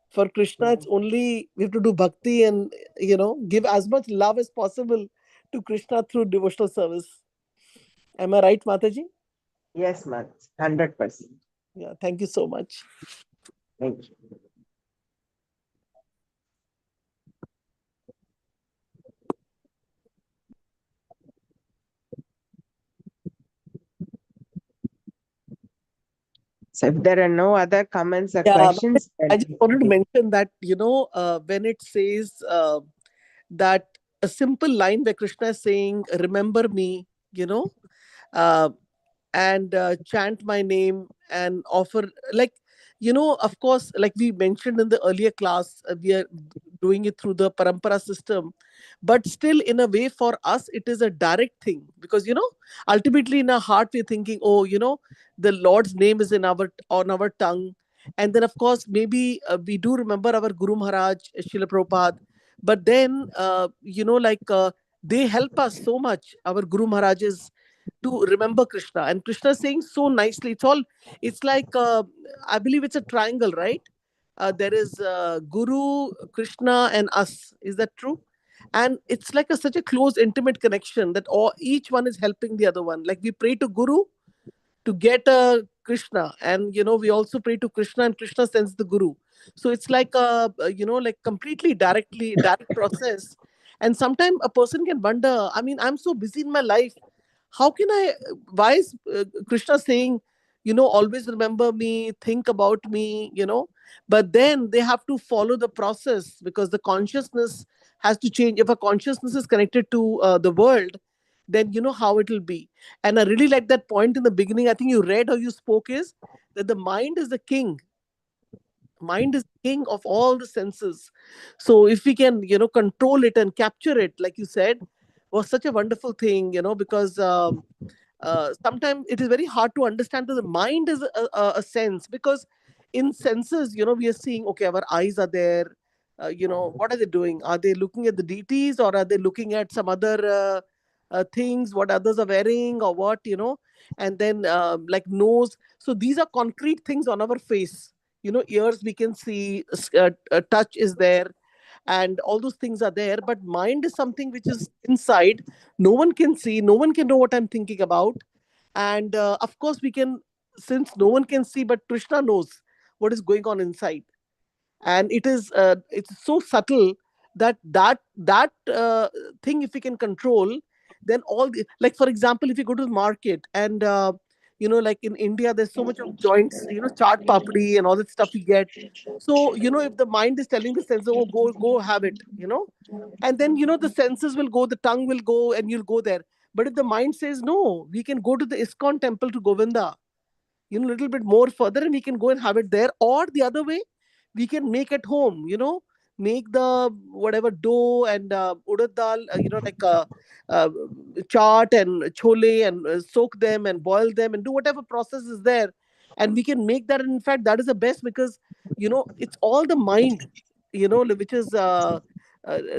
For Krishna, it's only we have to do bhakti and give as much love as possible to Krishna through devotional service. Am I right, Mataji? Yes, ma'am. 100%. Yeah, thank you so much. Thank you. So if there are no other comments or questions, I just wanted to mention that when it says that a simple line where Krishna is saying, remember me, uh, and chant my name and offer, like, of course, like we mentioned in the earlier class, we are doing it through the parampara system, but still in a way for us it is a direct thing, because ultimately in our heart we're thinking, oh, the Lord's name is on our tongue. And then of course maybe we do remember our Guru Maharaj, Srila Prabhupada, but then they help us so much, our Guru Maharajas, to remember Krishna. And Krishna is saying so nicely, it's like I believe it's a triangle, right? There is Guru, Krishna, and us. Is that true? And it's like such a close, intimate connection that each one is helping the other one. Like we pray to Guru to get Krishna, and we also pray to Krishna, and Krishna sends the Guru. So it's like like completely direct process. And sometimes a person can wonder, I mean, I'm so busy in my life, how can I, why is Krishna saying, always remember me, think about me, but then they have to follow the process, because the consciousness has to change. If a consciousness is connected to the world, then you know how it will be. And I really like that point in the beginning, I think you read or you spoke, is that the mind is the king. Mind is king of all the senses. So if we can control it and capture it, like you said, was such a wonderful thing, because sometimes it is very hard to understand that the mind is a sense, because in senses we are seeing, okay, our eyes are there, what are they doing? Are they looking at the deities, or are they looking at some other things, what others are wearing, or what, and then like nose. So these are concrete things on our face. Ears we can see, touch is there, and all those things are there. But mind is something which is inside. No one can see, no one can know what I'm thinking about. And of course we can, since no one can see, but Krishna knows what is going on inside. And it's so subtle that thing, if we can control, then like for example, if you go to the market, and like in India there's so much of joints, chaat papdi and all that stuff we get. So if the mind is telling the sense, oh, go have it, and then the senses will go, the tongue will go, and you'll go there. But if the mind says, no, we can go to the ISKCON temple to Govinda, a little bit more further, and we can go and have it there. Or the other way, we can make at home, make the whatever dough and urad dal, like uh, chaat and chole, and soak them and boil them and do whatever process is there, and we can make that. And in fact, that is the best, because it's all the mind, which is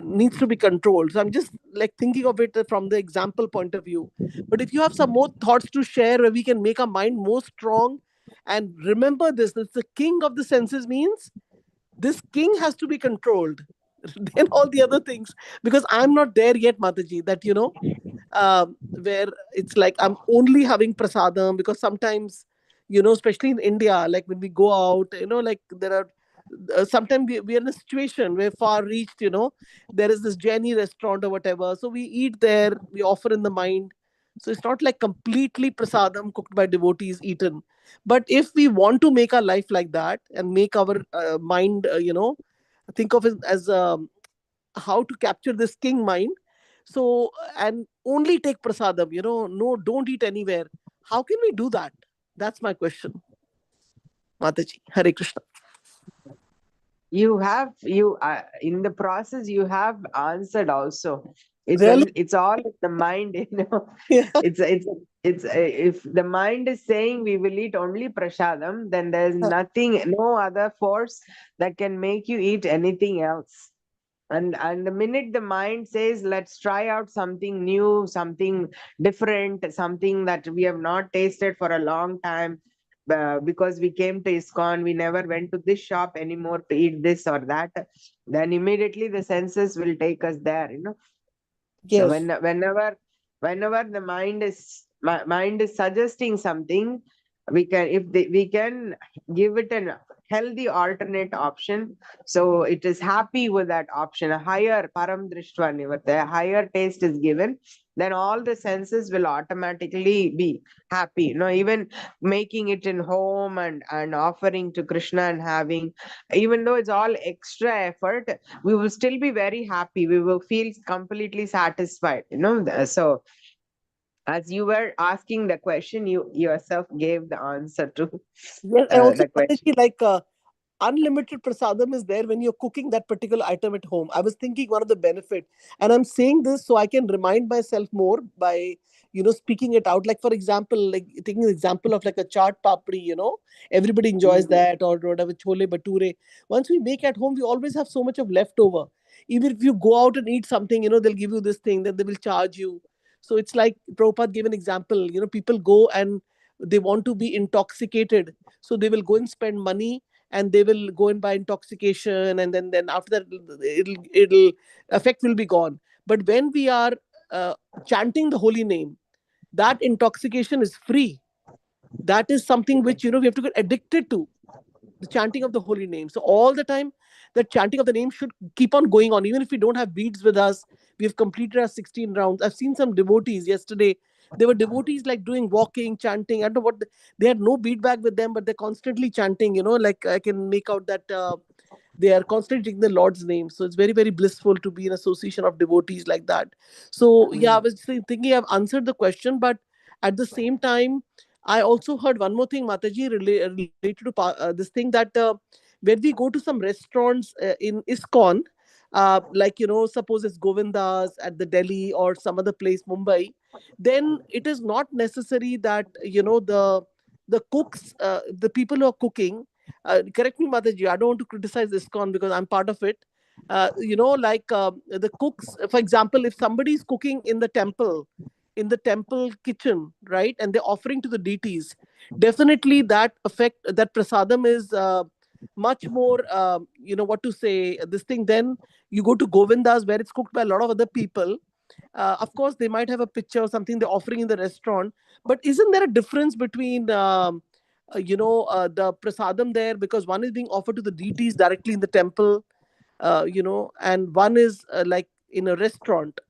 needs to be controlled. So I'm just like thinking of it from the example point of view. But if you have some more thoughts to share where we can make our mind more strong, and remember this, that the king of the senses means this king has to be controlled. Then all the other things, because I'm not there yet, Mataji, that where it's like I'm only having prasadam, because sometimes, especially in India, like when we go out, like there are sometimes we are in a situation where far reached, there is this Jenny restaurant or whatever. So we eat there, we offer in the mind. So it's not like completely prasadam cooked by devotees eaten. But if we want to make our life like that and make our mind, think of it as how to capture this king mind. So, and only take prasadam, no, don't eat anywhere. How can we do that? That's my question, Mataji. Hare Krishna. You have you in the process you have answered also. Really? It's all in the mind, Yeah. If the mind is saying we will eat only prasadam, then there's nothing, no other force that can make you eat anything else. And the minute the mind says let's try out something new, something different, something that we have not tasted for a long time, because we came to ISKCON, we never went to this shop anymore to eat this or that, then immediately the senses will take us there. So Yes. whenever the mind is suggesting something, we can give it a healthy alternate option. So it is happy with that option. A higher param drishtva nivarte, a higher taste is given, then all the senses will automatically be happy. Even making it in home and offering to Krishna and having, even though it's all extra effort, we will still be very happy. We will feel completely satisfied. So as you were asking the question, you yourself gave the answer to Yes, and also, the question. Mataji, like unlimited prasadam is there when you're cooking that particular item at home. I was thinking one of the benefit, and I'm saying this so I can remind myself more by speaking it out. Like for example, like taking the example of like a chaat papri, everybody enjoys that, or whatever chole bhature. Once we make at home, we always have so much of leftover. Even if you go out and eat something, they'll give you this thing, then they will charge you. So it's like Prabhupada gave an example. People go and they want to be intoxicated, so they will go and spend money, and they will go and buy intoxication, and then after that it'll effect will be gone. But when we are uh, chanting the holy name, that intoxication is free. That is something which we have to get addicted to, the chanting of the holy name. So all the time, the chanting of the name should keep on going on, even if we don't have beads with us. We have completed our 16 rounds. I've seen some devotees yesterday. There were devotees like doing walking, chanting. I don't know what they had no bead bag with them, but they're constantly chanting. Like I can make out that they are constantly taking the Lord's name. So it's very, very blissful to be in association of devotees like that. So yeah, I was thinking I've answered the question, but at the same time, I also heard one more thing, Mataji, related to this thing, that when we go to some restaurants in ISKCON, like suppose it's Govinda's at the Delhi or some other place, Mumbai, then it is not necessary that the cooks, the people who are cooking, correct me, Mataji, I don't want to criticize ISKCON because I'm part of it. Like the cooks, for example, if somebody is cooking in the temple kitchen, right, and they're offering to the deities, definitely that effect, that prasadam is much more, what to say, this thing. Then you go to Govinda's where it's cooked by a lot of other people. Of course, they might have a picture or something they're offering in the restaurant, but isn't there a difference between the prasadam there, because one is being offered to the deities directly in the temple, and one is like in a restaurant.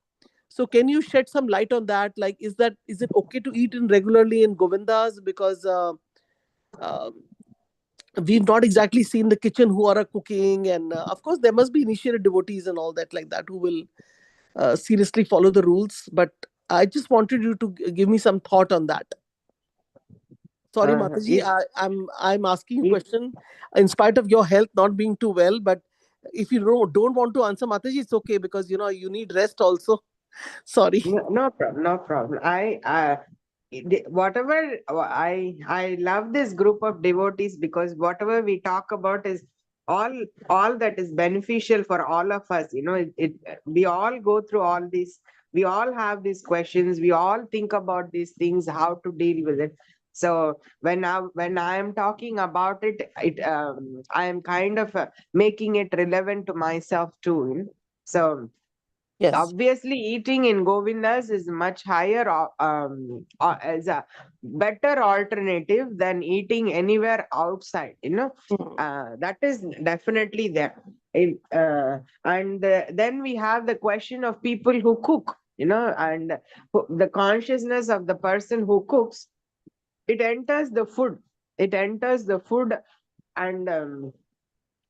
So can you shed some light on that? Like, is it okay to eat in regularly in Govindas? Because uh, we've not exactly seen the kitchen who are cooking, and of course there must be initiated devotees and all that like that who will seriously follow the rules. But I just wanted you to give me some thought on that. Sorry, uh, Mataji, if I'm asking you a if question in spite of your health not being too well, but If you don't want to answer, Mataji, it's okay, because you need rest also. Sorry. No problem, no problem. Whatever I love this group of devotees, because whatever we talk about is all that is beneficial for all of us. We all go through all these. We all have these questions. We all think about these things, how to deal with it. So when I am talking about it, I am kind of making it relevant to myself too. So Yes. obviously eating in Govindas is much higher, as a better alternative than eating anywhere outside. That is definitely there. Then we have the question of people who cook, and the consciousness of the person who cooks. It enters the food. It enters the food. And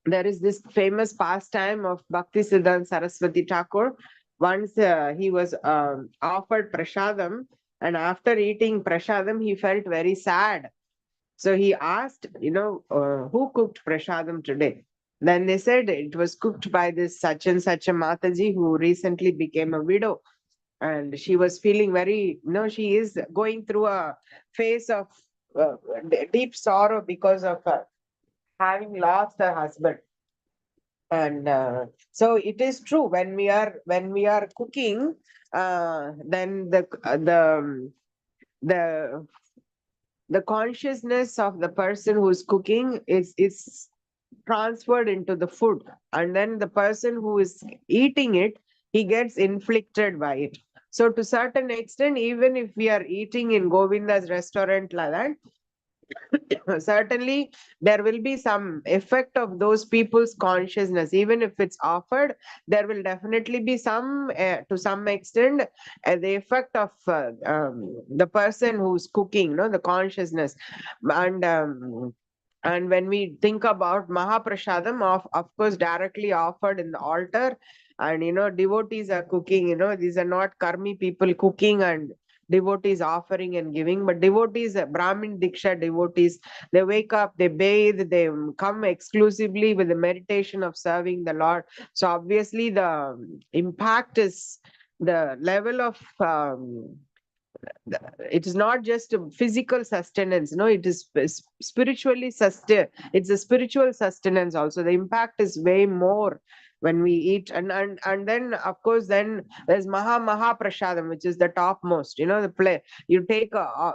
there is this famous pastime of Bhakti Siddhanta Saraswati Thakur. Once he was offered prasadam, and after eating prasadam, he felt very sad. So he asked, who cooked prasadam today? Then they said it was cooked by this such and such a Mataji who recently became a widow. And she was feeling very, she is going through a phase of deep sorrow because of having lost her husband. And so it is true, when we are cooking, then the the consciousness of the person who's cooking is transferred into the food, and then the person who is eating it, he gets inflicted by it. So to certain extent, even if we are eating in Govinda's restaurant like that, certainly there will be some effect of those people's consciousness. Even if it's offered, there will definitely be some, to some extent, the effect of the person who's cooking, the consciousness. And when we think about Mahaprasadam, of course, directly offered in the altar, and devotees are cooking, these are not karmi people cooking and devotees offering and giving, but devotees, Brahmin Diksha devotees, they wake up, they bathe, they come exclusively with the meditation of serving the Lord. So obviously the impact is the level of it is not just a physical sustenance, it is spiritually sustain. It's a spiritual sustenance also. The impact is way more when we eat. And then of course then there's Maha Prasadam, which is the topmost, the play. You take a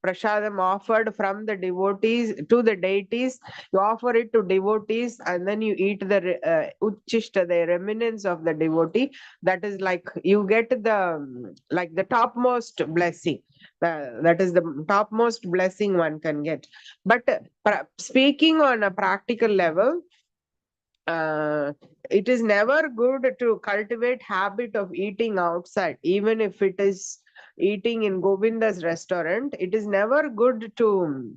prasadam offered from the devotees to the deities, you offer it to devotees, and then you eat the uchishta, the remnants of the devotee. That is like you get the topmost blessing. That is the topmost blessing one can get. But speaking on a practical level, it is never good to cultivate habit of eating outside. Even if it is eating in Govinda's restaurant, it is never good to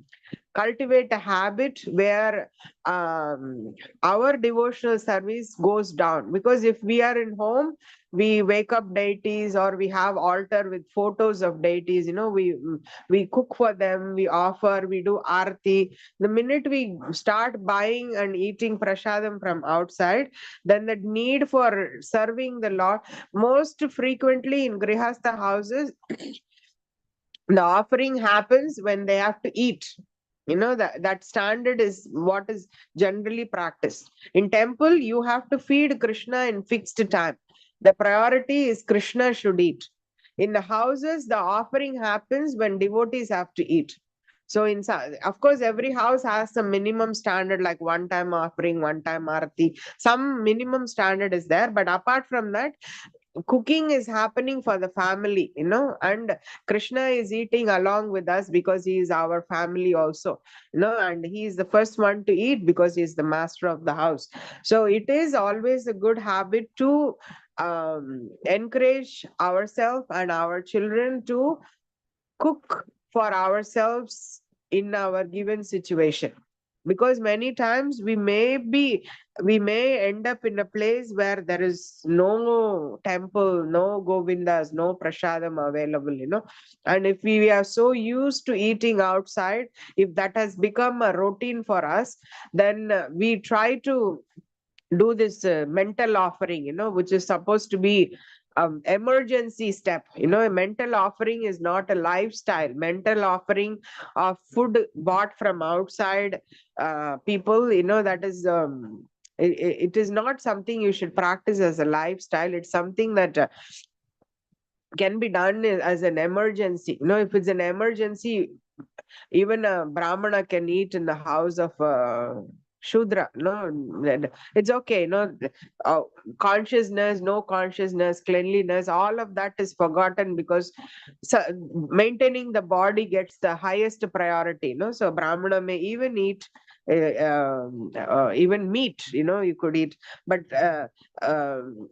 cultivate a habit where our devotional service goes down. Because if we are in home, we wake up deities, or we have altar with photos of deities, we cook for them, we offer, we do arti. The minute we start buying and eating prasadam from outside, then the need for serving the Lord, most frequently in grihastha houses, the offering happens when they have to eat. That standard is what is generally practiced. In temple, you have to feed Krishna in fixed time. The priority is Krishna should eat. In the houses, the offering happens when devotees have to eat. So of course, every house has some minimum standard, like one time offering, one time arati. Some minimum standard is there, but apart from that, cooking is happening for the family, and Krishna is eating along with us because he is our family also, and he is the first one to eat because he is the master of the house. So it is always a good habit to encourage ourselves and our children to cook for ourselves in our given situation. Because many times we may end up in a place where there is no temple, no Govindas, no prasadam available, and if we are so used to eating outside, if that has become a routine for us, then we try to do this mental offering, which is supposed to be emergency step. A mental offering is not a lifestyle. Mental offering of food bought from outside people, that is it is not something you should practice as a lifestyle. It's something that can be done as an emergency. If it's an emergency, even a brahmana can eat in the house of shudra. No, and it's okay. Uh, Consciousness, no consciousness, cleanliness, all of that is forgotten, because so maintaining the body gets the highest priority. So brahmana may even eat even meat. You could eat, but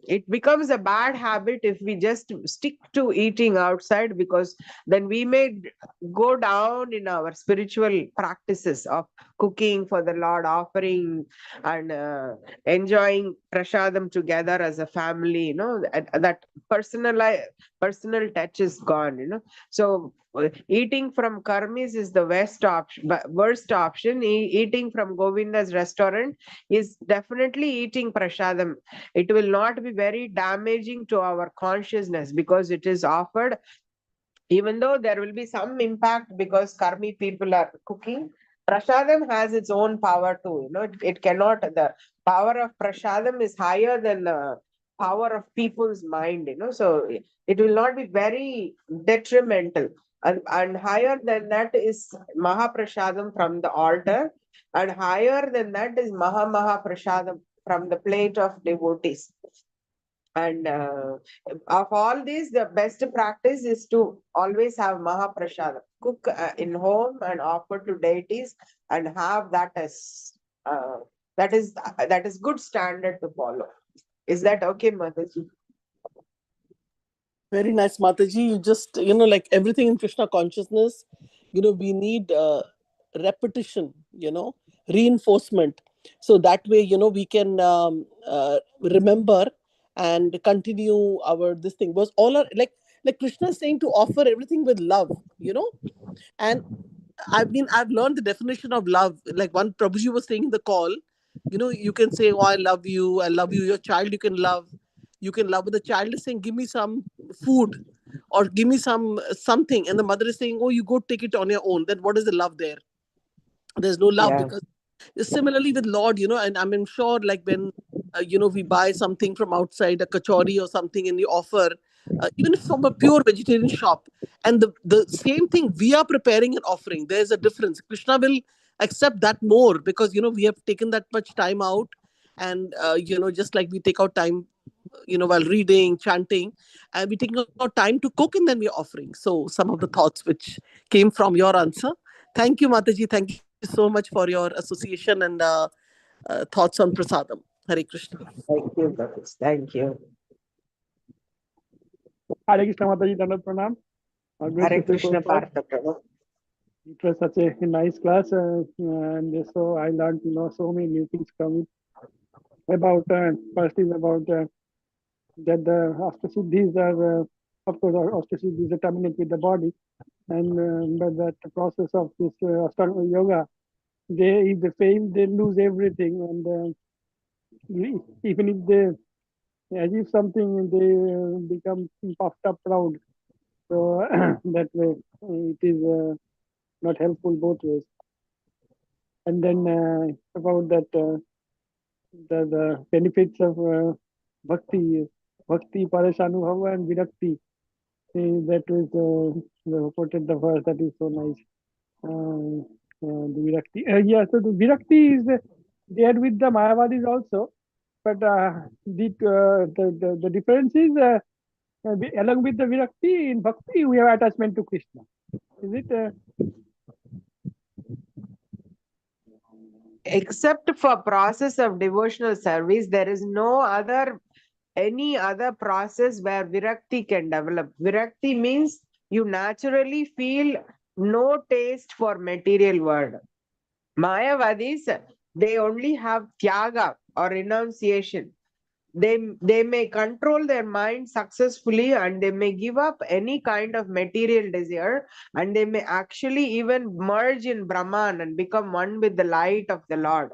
it becomes a bad habit if we just stick to eating outside, because then we may go down in our spiritual practices of cooking for the Lord, offering and enjoying prasadam together as a family. That personal touch is gone. So eating from karmis is the worst option. Eating from Govinda's restaurant is definitely eating prasadam. It will not be very damaging to our consciousness, because it is offered, even though there will be some impact because karmi people are cooking. Prasadam has its own power too. It cannot, the power of prasadam is higher than the power of people's mind. So it will not be very detrimental. And higher than that is Mahaprasadam from the altar, and higher than that is Mahaprasadam from the plate of devotees. And of all these, the best practice is to always have Mahaprasada. Cook in home and offer to deities, and have that as that is good standard to follow. Is that okay, Mataji? Very nice, Mataji. You just, like everything in Krishna consciousness, we need repetition, reinforcement. So that way, we can remember and continue our this thing. Was all our, like Krishna is saying to offer everything with love, and I've learned the definition of love. Like one Prabhuji was saying in the call, you can say, "Oh, I love you, I love you." Your child, you can love. You can love. But the child is saying, "Give me some food," or "Give me some something," and the mother is saying, "Oh, you go take it on your own." Then what is the love there? There's no love, Yeah. because similarly with Lord, and I'm sure, like when we buy something from outside, a kachori or something, and you offer, even if from a pure vegetarian shop, and the same thing we are preparing and offering, there's a difference. Krishna will accept that more, because we have taken that much time out, and just like we take out time, while reading, chanting, and we take out time to cook, and then we're offering. So some of the thoughts which came from your answer. Thank you, Mataji. Thank you so much for your association and thoughts on prasadam. Hare Krishna. Thank you, Bhagavad. Thank you. Hare Krishna Mataji, Dandavat Pranam. Great Hare to see Krishna Prabhupada. Partha Prabhu. It was such a nice class, and so I learned so many new things from it. About first is about that the Astasiddhis are, of course, Astasiddhis are terminate with the body, and but that the process of this Ashtanga yoga, if they fail, they lose everything, and even if they achieve something, they become puffed up, proud. So that way, it is not helpful both ways. And then about that the benefits of bhakti, parashanubhava, and virakti. That is quoted the verse that is so nice. The virakti. Yeah, so the virakti is there with the Mayavadis also, but the difference is along with the virakti, in bhakti we have attachment to Krishna. Is it? Except for process of devotional service, there is no other any other process where virakti can develop. Virakti means you naturally feel no taste for material world. Mayavadis, they only have tyaga or renunciation. They may control their mind successfully, and they may give up any kind of material desire, and they may actually even merge in Brahman and become one with the light of the Lord.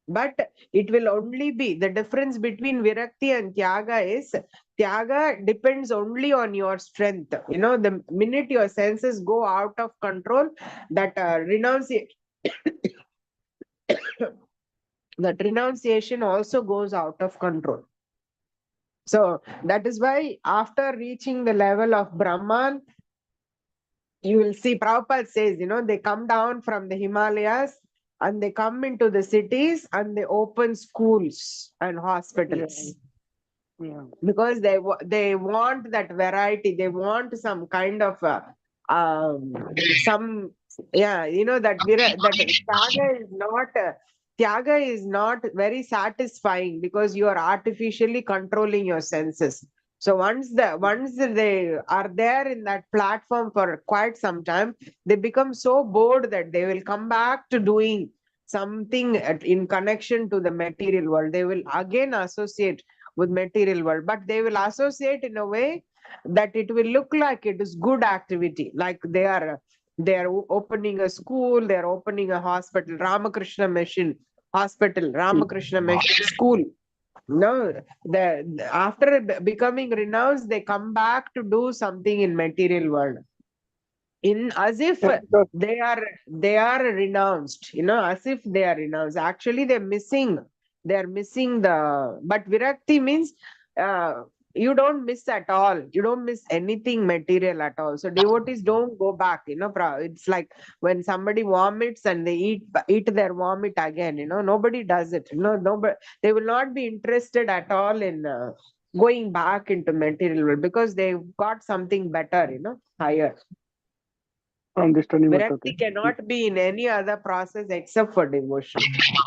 But it will only be the difference between virakti and tyaga is tyaga depends only on your strength. The minute your senses go out of control, that renunciation that renunciation also goes out of control. So that is why after reaching the level of Brahman, you will see Prabhupada says, they come down from the Himalayas and they come into the cities and they open schools and hospitals. Yeah. Because they want that variety. They want some kind of some that tyaga is not very satisfying, because you are artificially controlling your senses. So once they are there in that platform for quite some time, they become so bored that they will come back to doing something in connection to the material world. They will again associate with material world, but they will associate in a way that it will look like it is good activity, like they are opening a school, they are opening a hospital, Ramakrishna Mission Hospital, Ramakrishna Mission School. No, after becoming renounced, they come back to do something in material world, in as if Yeah, because they are renounced, as if they are renounced. Actually they're missing the, but virakti means you don't miss at all, you don't miss anything material at all. So devotees don't go back, it's like when somebody vomits and they eat their vomit again, nobody does it, nobody, they will not be interested at all in going back into material world, because they've got something better, higher. understanding Virakti Mataji. cannot be in any other process except for devotion.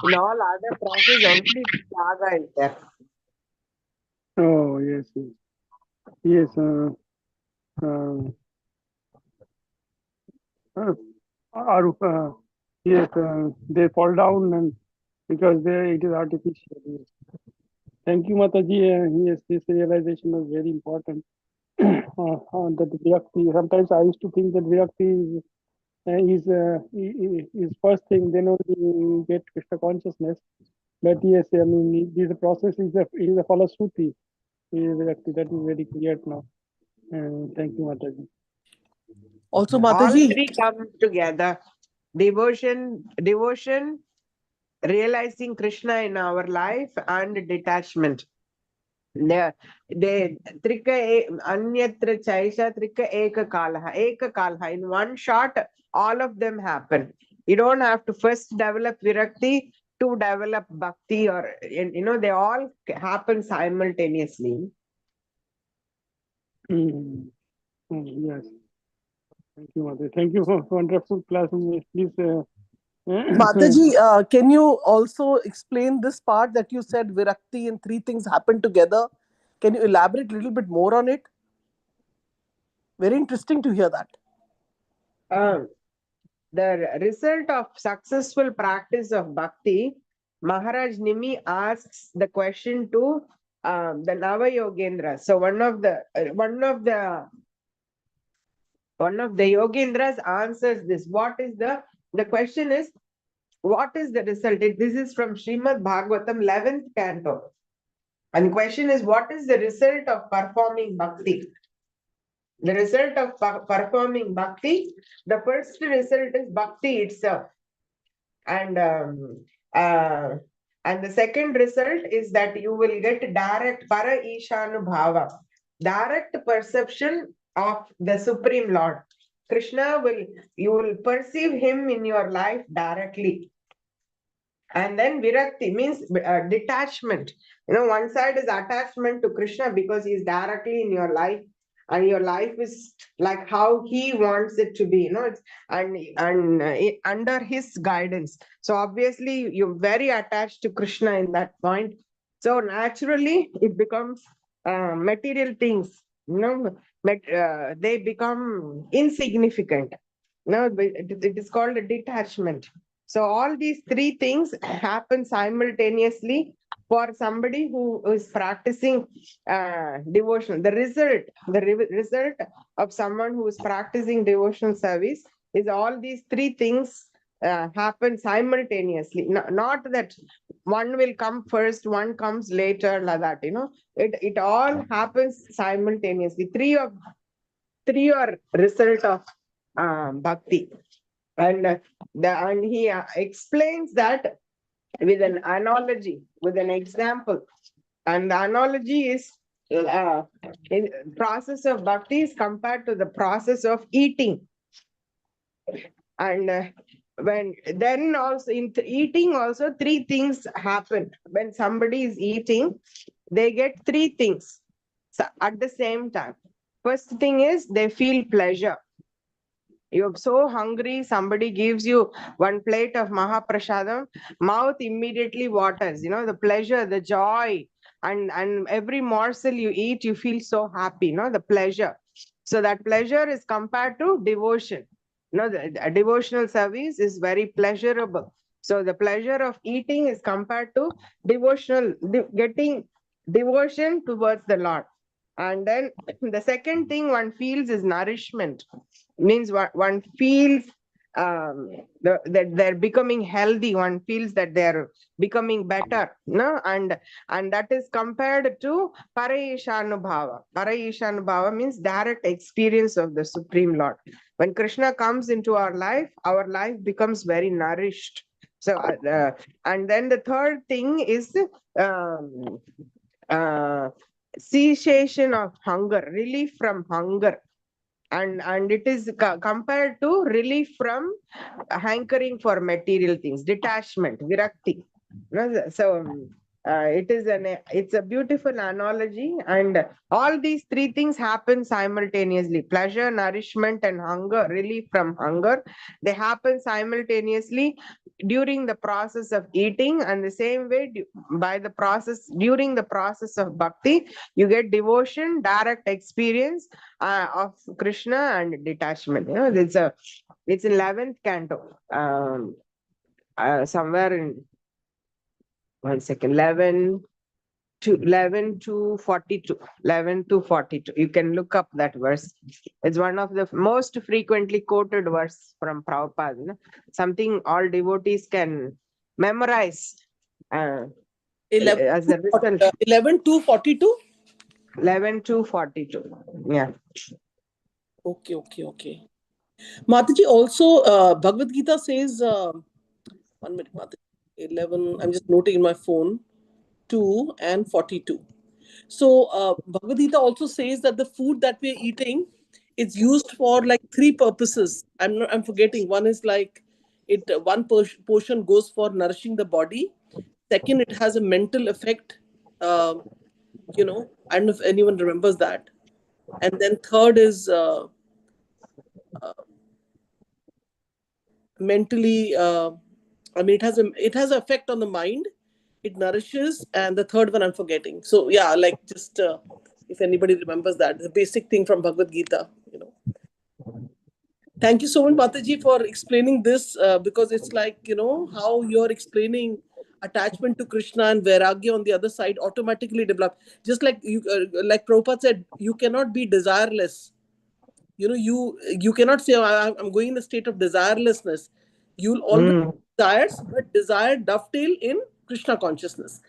In all other process, only Tyaga is there. Oh, yes, yes. Yes, uh, yes, they fall down and because it is artificial. Yes. Thank you, Mataji. Yes, this realization was very important. That Virakti, sometimes I used to think that Virakti is first thing, then only you get Krishna consciousness. But yes, I mean, this process is a falashruti. Virakti, that is very clear now. Thank you, Mataji. Also, All Mataji, three come together. Devotion, realizing Krishna in our life, and detachment. They trika anyatra chaisha trika eka kalha. In one shot, all of them happen. You don't have to first develop virakti to develop bhakti, or they all happen simultaneously. Yes. Thank you, Mataji. Thank you for wonderful class. Please. Mataji, can you also explain this part that you said Virakti and three things happen together? Can you elaborate a little bit more on it? Very interesting to hear that. The result of successful practice of bhakti, Maharaj Nimi asks the question to the Nava Yogendras. So one of the Yogendras answers this. The question is, what is the result? This is from Srimad Bhagvatam 11th canto. And the question is, what is the result of performing bhakti? The result of performing bhakti, the first result is bhakti itself. And the second result is that you will get direct para ishanubhava, direct perception of the Supreme Lord. You will perceive him in your life directly. And then virakti means detachment. One side is attachment to Krishna because he is directly in your life, and your life is like how he wants it to be. Under his guidance. So obviously you're very attached to Krishna in that point. So naturally it becomes material things. They become insignificant. It is called a detachment. So all these three things happen simultaneously for somebody who is practicing devotion. The result of someone who is practicing devotional service is all these three things happen simultaneously. Not that one will come first, one comes later, like that. It all happens simultaneously. Three are result of bhakti, and and he explains that with an analogy, with an example. And the analogy is in process of bhakti is compared to the process of eating. And when then also in eating also three things happen. When somebody is eating, they get three things at the same time. First thing is they feel pleasure. You're so hungry, somebody gives you one plate of Mahaprasadam, mouth immediately waters, the pleasure, the joy, and every morsel you eat, you feel so happy, the pleasure. So that pleasure is compared to devotion. The devotional service is very pleasurable. So the pleasure of eating is compared to getting devotion towards the Lord. And then the second thing one feels is nourishment. Means one feels that they're becoming healthy. One feels that they're becoming better. No, and that is compared to Parayeshanubhava. Parayeshanubhava means direct experience of the Supreme Lord. When Krishna comes into our life becomes very nourished. So, and then the third thing is um, uh, cessation of hunger, relief from hunger. And it is compared to relief from hankering for material things, detachment, virakti. So it's a beautiful analogy, and all these three things happen simultaneously: pleasure, nourishment, and hunger, relief from hunger. They happen simultaneously during the process of eating, and the same way during the process of bhakti, you get devotion, direct experience of Krishna, and detachment. It's in 11th canto, somewhere in 1 second, 11 to 42. 11 to 42, you can look up that verse. It's one of the most frequently quoted verse from Prabhupada, something all devotees can memorize 11 as a result. 11 to 42. 11 to 42, yeah. Okay. Mataji, also Bhagavad Gita says, 1 minute, Mataji. 11, I'm just noting in my phone, 2 and 42. So Bhagavad Gita also says that the food that we're eating is used for like three purposes. I'm forgetting. One is like one portion goes for nourishing the body. Second, it has a mental effect. I don't know if anyone remembers that. And then third is mentally. It has an effect on the mind. It nourishes, and the third one I'm forgetting. So yeah, like just if anybody remembers that, the basic thing from Bhagavad Gita. Thank you so much, Mataji, for explaining this because it's like how you're explaining attachment to Krishna and Vairagya on the other side automatically develop. Just like like Prabhupada said, you cannot be desireless. You cannot say I'm going in a state of desirelessness. You'll always desires, but desire dovetail in Krishna consciousness.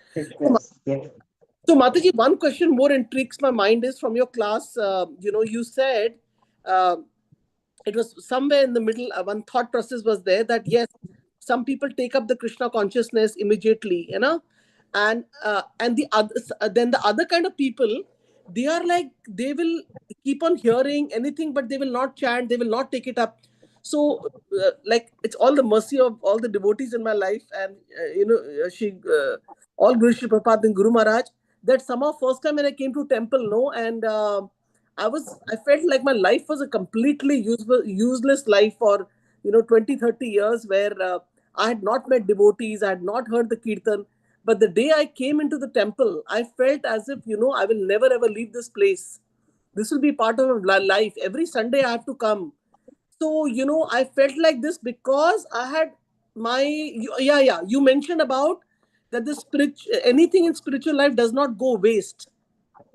Yeah. So Mataji, one question more intrigues my mind is from your class. You said uh, it was somewhere in the middle. One thought process was there that yes, some people take up the Krishna consciousness immediately, and the others, then the other kind of people, they are like they will keep on hearing anything, but they will not chant, they will not take it up. So, like it's all the mercy of all the devotees in my life, and all Guru Shri Prabhupada and Guru Maharaj. That somehow first time when I came to temple, no, and I felt like my life was a completely useless life for 20, 30 years where I had not met devotees, I had not heard the kirtan. But the day I came into the temple, I felt as if I will never ever leave this place. This will be part of my life. Every Sunday I have to come. So I felt like this because I had yeah, you mentioned about that the anything in spiritual life does not go waste,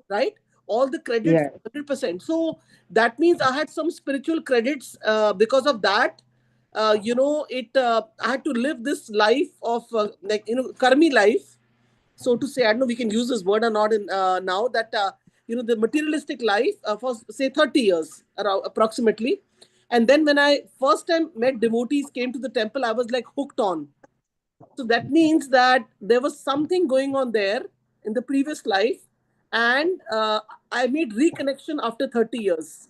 right? All the credits, Yeah. 100%. So that means I had some spiritual credits because of that. I had to live this life of karmi life, so to say. I don't know we can use this word or not in now, that the materialistic life for say 30 years around approximately. And then when I first time met devotees, came to the temple, I was like hooked on. So that means that there was something going on there in the previous life, and I made reconnection after 30 years.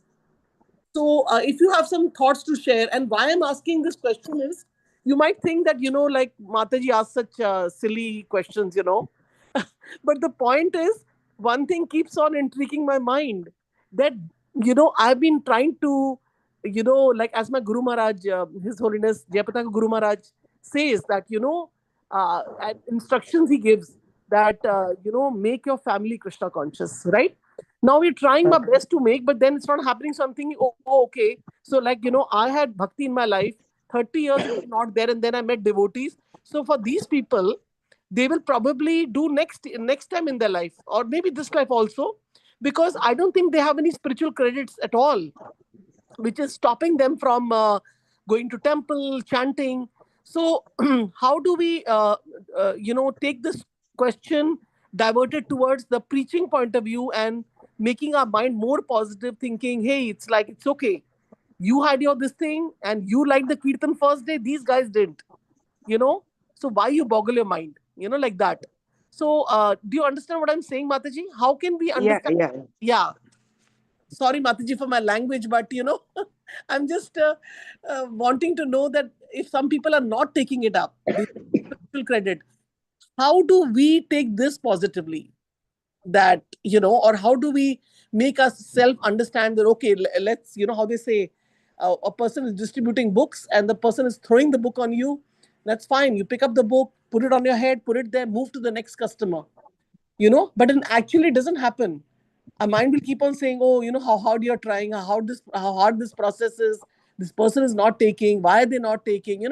So, if you have some thoughts to share, and why I'm asking this question is, you might think that, like Mataji asked such silly questions, but the point is, one thing keeps on intriguing my mind, that, I've been trying to, like as my Guru Maharaj, His Holiness Jayapataka Guru Maharaj says that, and instructions he gives that, make your family Krishna conscious, right? Now we're trying my best to make, but then it's not happening. So I'm thinking, oh, okay. So, like, I had bhakti in my life, 30 years it was not there, and then I met devotees. So for these people, they will probably do next time in their life, or maybe this life also, because I don't think they have any spiritual credits at all, which is stopping them from going to temple, chanting. So how do we take this question diverted towards the preaching point of view, and making our mind more positive, thinking, hey, it's like, it's okay, you had your this thing and you liked the kirtan first day, these guys didn't, you know so why you boggle your mind, like that. So do you understand what I'm saying, Mataji? How can we Yeah, understand? yeah. Yeah, sorry Mataji for my language, but I'm just wanting to know that if some people are not taking it up, they spiritual credit, how do we take this positively? That, or how do we make us self understand that, okay, let's, how they say, a person is distributing books and the person is throwing the book on you. That's fine. You pick up the book, put it on your head, put it there, move to the next customer, but it actually doesn't happen. Our mind will keep on saying, oh, how hard you're trying, how hard this process is, this person is not taking, why are they not taking,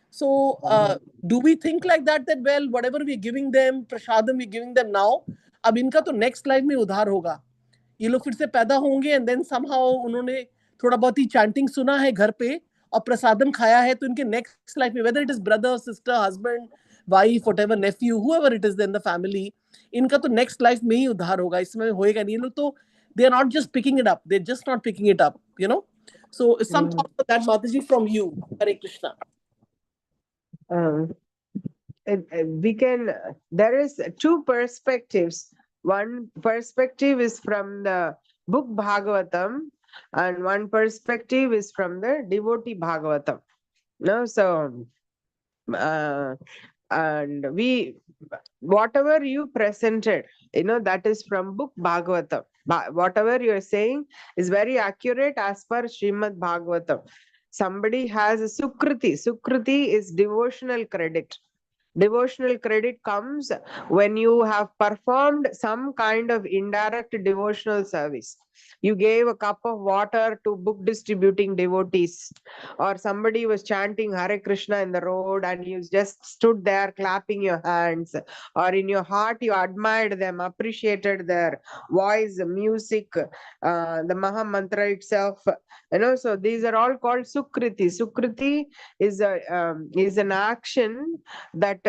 so do we think like that, that well, whatever we're giving them, prashadam we're giving them now, अब इनका तो next life में उधार होगा, ये लोग फिर से पैदा होंगे, एंड देन समहाउ उन्होंने थोड़ा बहुत ही चैंटिंग सुना है घर पे और प्रसादम खाया है, तो इनके नेक्स्ट लाइफ में, whether it is brother, sister, husband, wife, whatever, nephew, whoever it is in the family, इनका तो नेक्स्ट लाइफ में ही उधार होगा, इसमें होएगा नहीं। ये लोग तो they are not just picking it up, they are just not picking it up, so some Mm. thoughts on that, Mataji, from you. Hare Krishna. We can, there is two perspectives. One perspective is from the book Bhagavatam, and one perspective is from the devotee Bhagavatam. No, so and whatever you presented, that is from book Bhagavatam. Whatever you are saying is very accurate as per Srimad Bhagavatam. Somebody has a sukriti. Sukriti is devotional credit. Devotional credit comes when you have performed some kind of indirect devotional service. You gave a cup of water to book distributing devotees, or somebody was chanting Hare Krishna in the road and you just stood there clapping your hands, or in your heart you admired them, appreciated their voice, music, the Maha Mantra itself. So these are all called Sukriti. Sukriti is an action that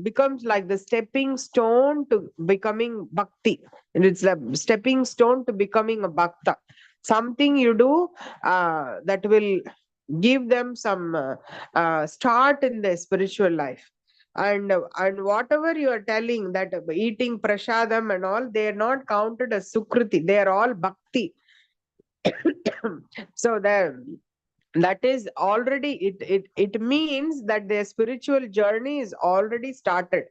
becomes like the stepping stone to becoming bhakti, and it's a stepping stone to becoming a bhakta. Something you do that will give them some start in their spiritual life. And whatever you are telling, that eating prashadam and all, they are not counted as sukriti, they are all bhakti. So that is already, it means that their spiritual journey is already started.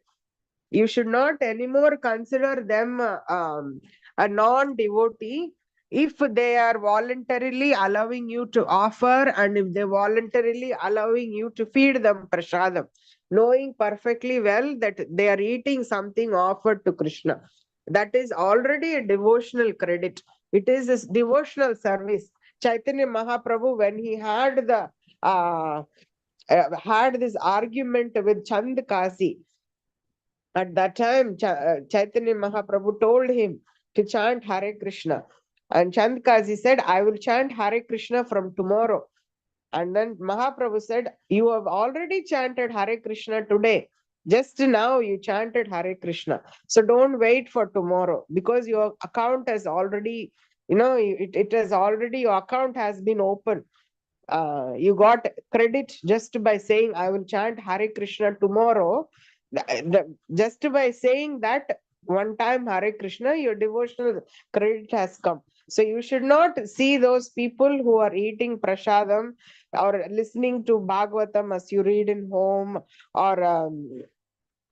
You should not anymore consider them a non-devotee if they are voluntarily allowing you to offer, and if they voluntarily allowing you to feed them prasadam, knowing perfectly well that they are eating something offered to Krishna. That is already a devotional credit. It is a devotional service. Chaitanya Mahaprabhu, when he had had this argument with Chand Kasi, at that time, Chaitanya Mahaprabhu told him to chant Hare Krishna. And Chand Kazi said, I will chant Hare Krishna from tomorrow. And then Mahaprabhu said, you have already chanted Hare Krishna today. Just now you chanted Hare Krishna. So don't wait for tomorrow, because your account has already, it has already, your account has been open. You got credit just by saying, I will chant Hare Krishna tomorrow. Just by saying that one time Hare Krishna, your devotional credit has come. So you should not see those people who are eating prasadam or listening to Bhagvatam as you read in home, or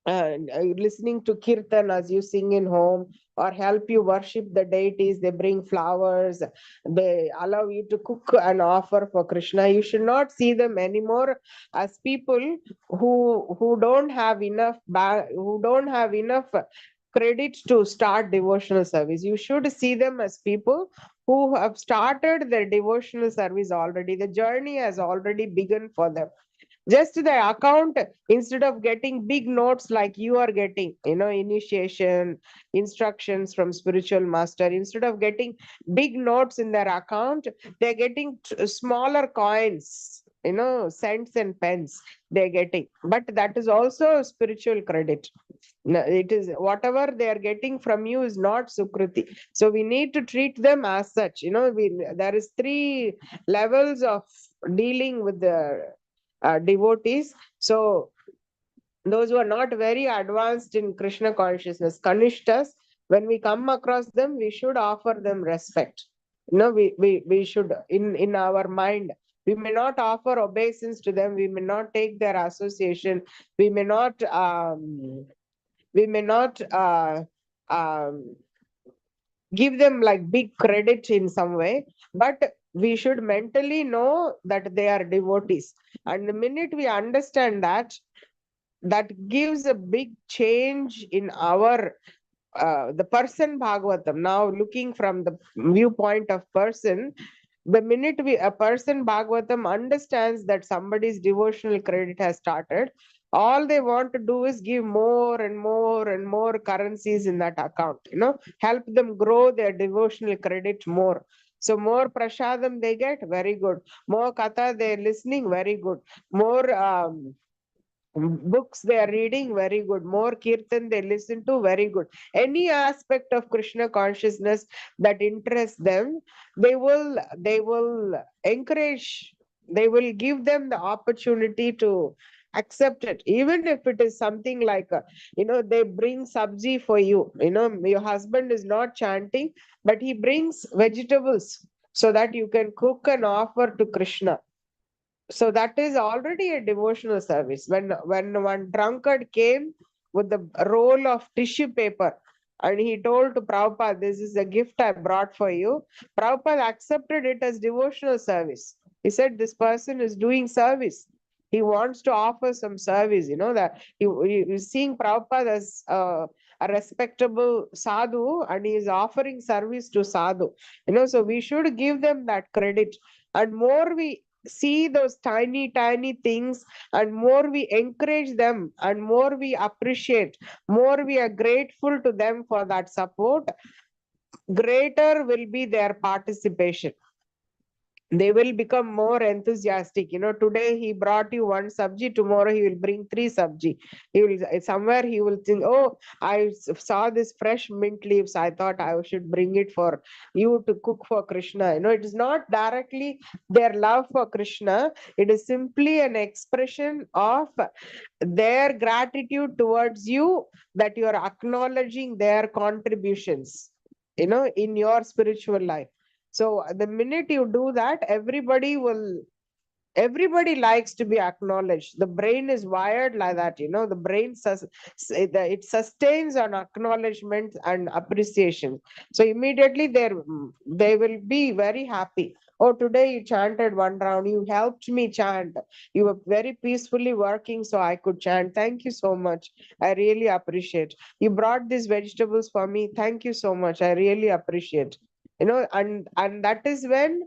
listening to kirtan as you sing in home, or help you worship the deities. They bring flowers, they allow you to cook and offer for Krishna. You should not see them anymore as people who don't have enough credit to start devotional service. You should see them as people who have started their devotional service already. The journey has already begun for them. Just the account, instead of getting big notes like you are getting, initiation instructions from spiritual master, instead of getting big notes in their account, they're getting smaller coins, cents and pence they're getting. But that is also spiritual credit. It is whatever they are getting from you is not Sukriti. So we need to treat them as such. There is 3 levels of dealing with the devotees. So those who are not very advanced in Krishna consciousness, Kanishtas, when we come across them, we should offer them respect. We should, in our mind, we may not offer obeisance to them, we may not take their association, we may not give them like big credit in some way, but we should mentally know that they are devotees. And the minute we understand that, that gives a big change in our the person Bhagavatam. Now looking from the viewpoint of person, the minute a person Bhagavatam understands that somebody's devotional credit has started, all they want to do is give more and more and more currencies in that account, help them grow their devotional credit more. So more prasadam they get, very good. More katha they're listening, very good. More books they are reading, very good. More kirtan they listen to, very good. Any aspect of Krishna consciousness that interests them, they will encourage, they will give them the opportunity to accept it. Even if it is something like they bring sabji for you, your husband is not chanting, but he brings vegetables so that you can cook and offer to Krishna. So that is already a devotional service. When one drunkard came with the roll of tissue paper and he told to Prabhupada, this is a gift I brought for you, Prabhupada accepted it as devotional service. He said, this person is doing service. He wants to offer some service, that he is seeing Prabhupada as a respectable sadhu, and he is offering service to sadhu. So we should give them that credit. And more we see those tiny things, and more we encourage them, and more we appreciate, more we are grateful to them for that support, greater will be their participation. They will become more enthusiastic. Today he brought you one sabji, tomorrow he will bring 3 sabji. He will somewhere he will think, oh, I saw this fresh mint leaves, I thought I should bring it for you to cook for Krishna. It is not directly their love for Krishna, it is simply an expression of their gratitude towards you, that you are acknowledging their contributions in your spiritual life. So the minute you do that, everybody likes to be acknowledged. The brain is wired like that. The brain it sustains on acknowledgement and appreciation. So immediately they will be very happy. Oh, today you chanted one round, you helped me chant, you were very peacefully working so I could chant. Thank you so much, I really appreciate. You brought these vegetables for me, thank you so much, I really appreciate. And that is when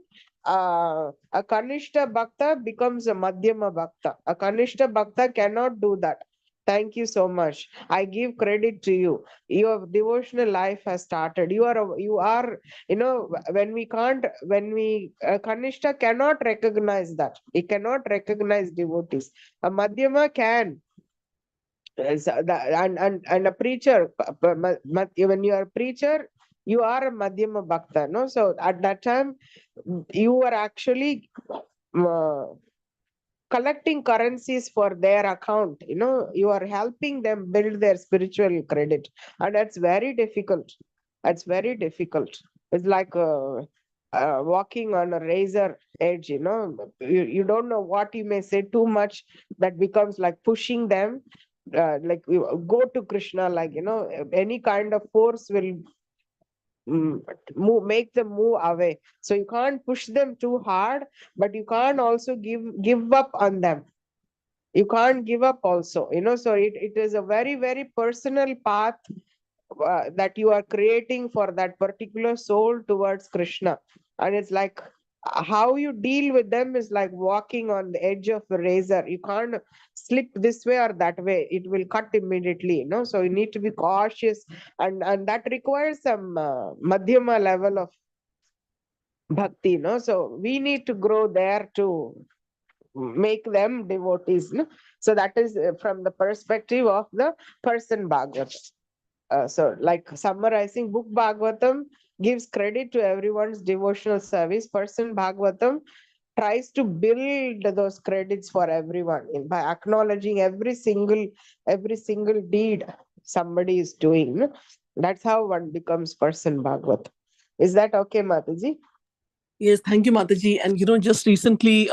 a Kanishta Bhakta becomes a Madhyama Bhakta. A Kanishta Bhakta cannot do that. Thank you so much. I give credit to you. Your devotional life has started. You are, when Kanishta cannot recognize that. He cannot recognize devotees. A Madhyama can. And a preacher, when you are a preacher, you are a Madhyama Bhakta, no? So at that time, you are actually uh, collecting currencies for their account. You are helping them build their spiritual credit, and that's very difficult. It's like walking on a razor edge. You don't know what you may say too much, that becomes like pushing them, like you go to Krishna, like any kind of force will make them move away. So you can't push them too hard, but you can't also give up on them. You can't give up also. So it is a very, very personal path that you are creating for that particular soul towards Krishna. And it's like how you deal with them is like walking on the edge of a razor. You can't slip this way or that way. It will cut immediately. So you need to be cautious, and that requires some madhyama level of bhakti. So we need to grow there to make them devotees. So that is from the perspective of the person Bhagavatam. So like summarizing, book Bhagavatam gives credit to everyone's devotional service. Person Bhagavatam tries to build those credits for everyone by acknowledging every single deed somebody is doing. That's how one becomes person Bhagavatam. Is that okay, Mataji? Yes, thank you, Mataji. And just recently,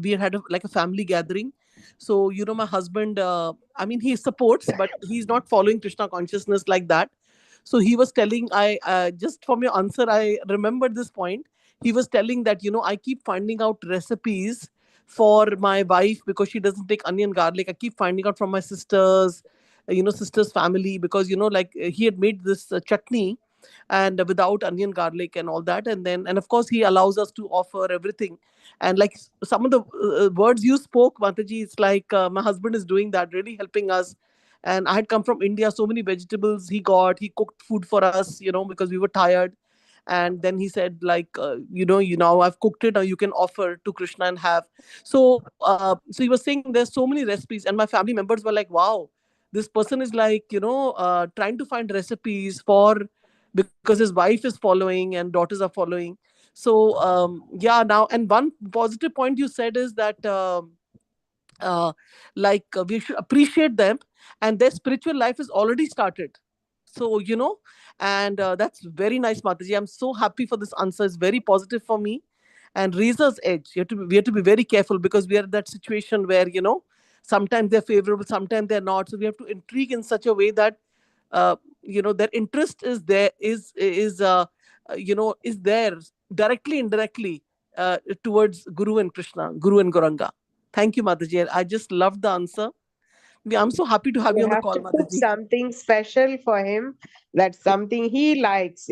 we had like a family gathering. So my husband, I mean, he supports, but he's not following Krishna consciousness like that. So he was telling, I just from your answer, I remembered this point. He was telling that I keep finding out recipes for my wife because she doesn't take onion garlic. I keep finding out from my sisters, sisters' family, because like he had made this chutney and without onion garlic and all that, and of course he allows us to offer everything. And like some of the words you spoke, Mataji, it's like my husband is doing that, really helping us. And I had come from India, so many vegetables he cooked food for us, because we were tired. And then he said, like, you know, I've cooked it, or you can offer to Krishna and have. So he was saying there's so many recipes, and my family members were like, wow, this person is like, trying to find recipes for, because his wife is following and daughters are following. So yeah, now, and one positive point you said is that uh, we should appreciate them, and their spiritual life is already started. So and that's very nice, Mataji. I'm so happy for this answer. It's very positive for me. And razor's edge, we have to be very careful, because we are in that situation where sometimes they're favorable, sometimes they're not. So we have to intrigue in such a way that their interest is there, is there, directly, indirectly, towards Guru and Krishna, Guru and Goranga. Thank you, Mataji. I just loved the answer. I'm so happy to have You you on the have call, to cook Mataji. something special for him. That's something he likes.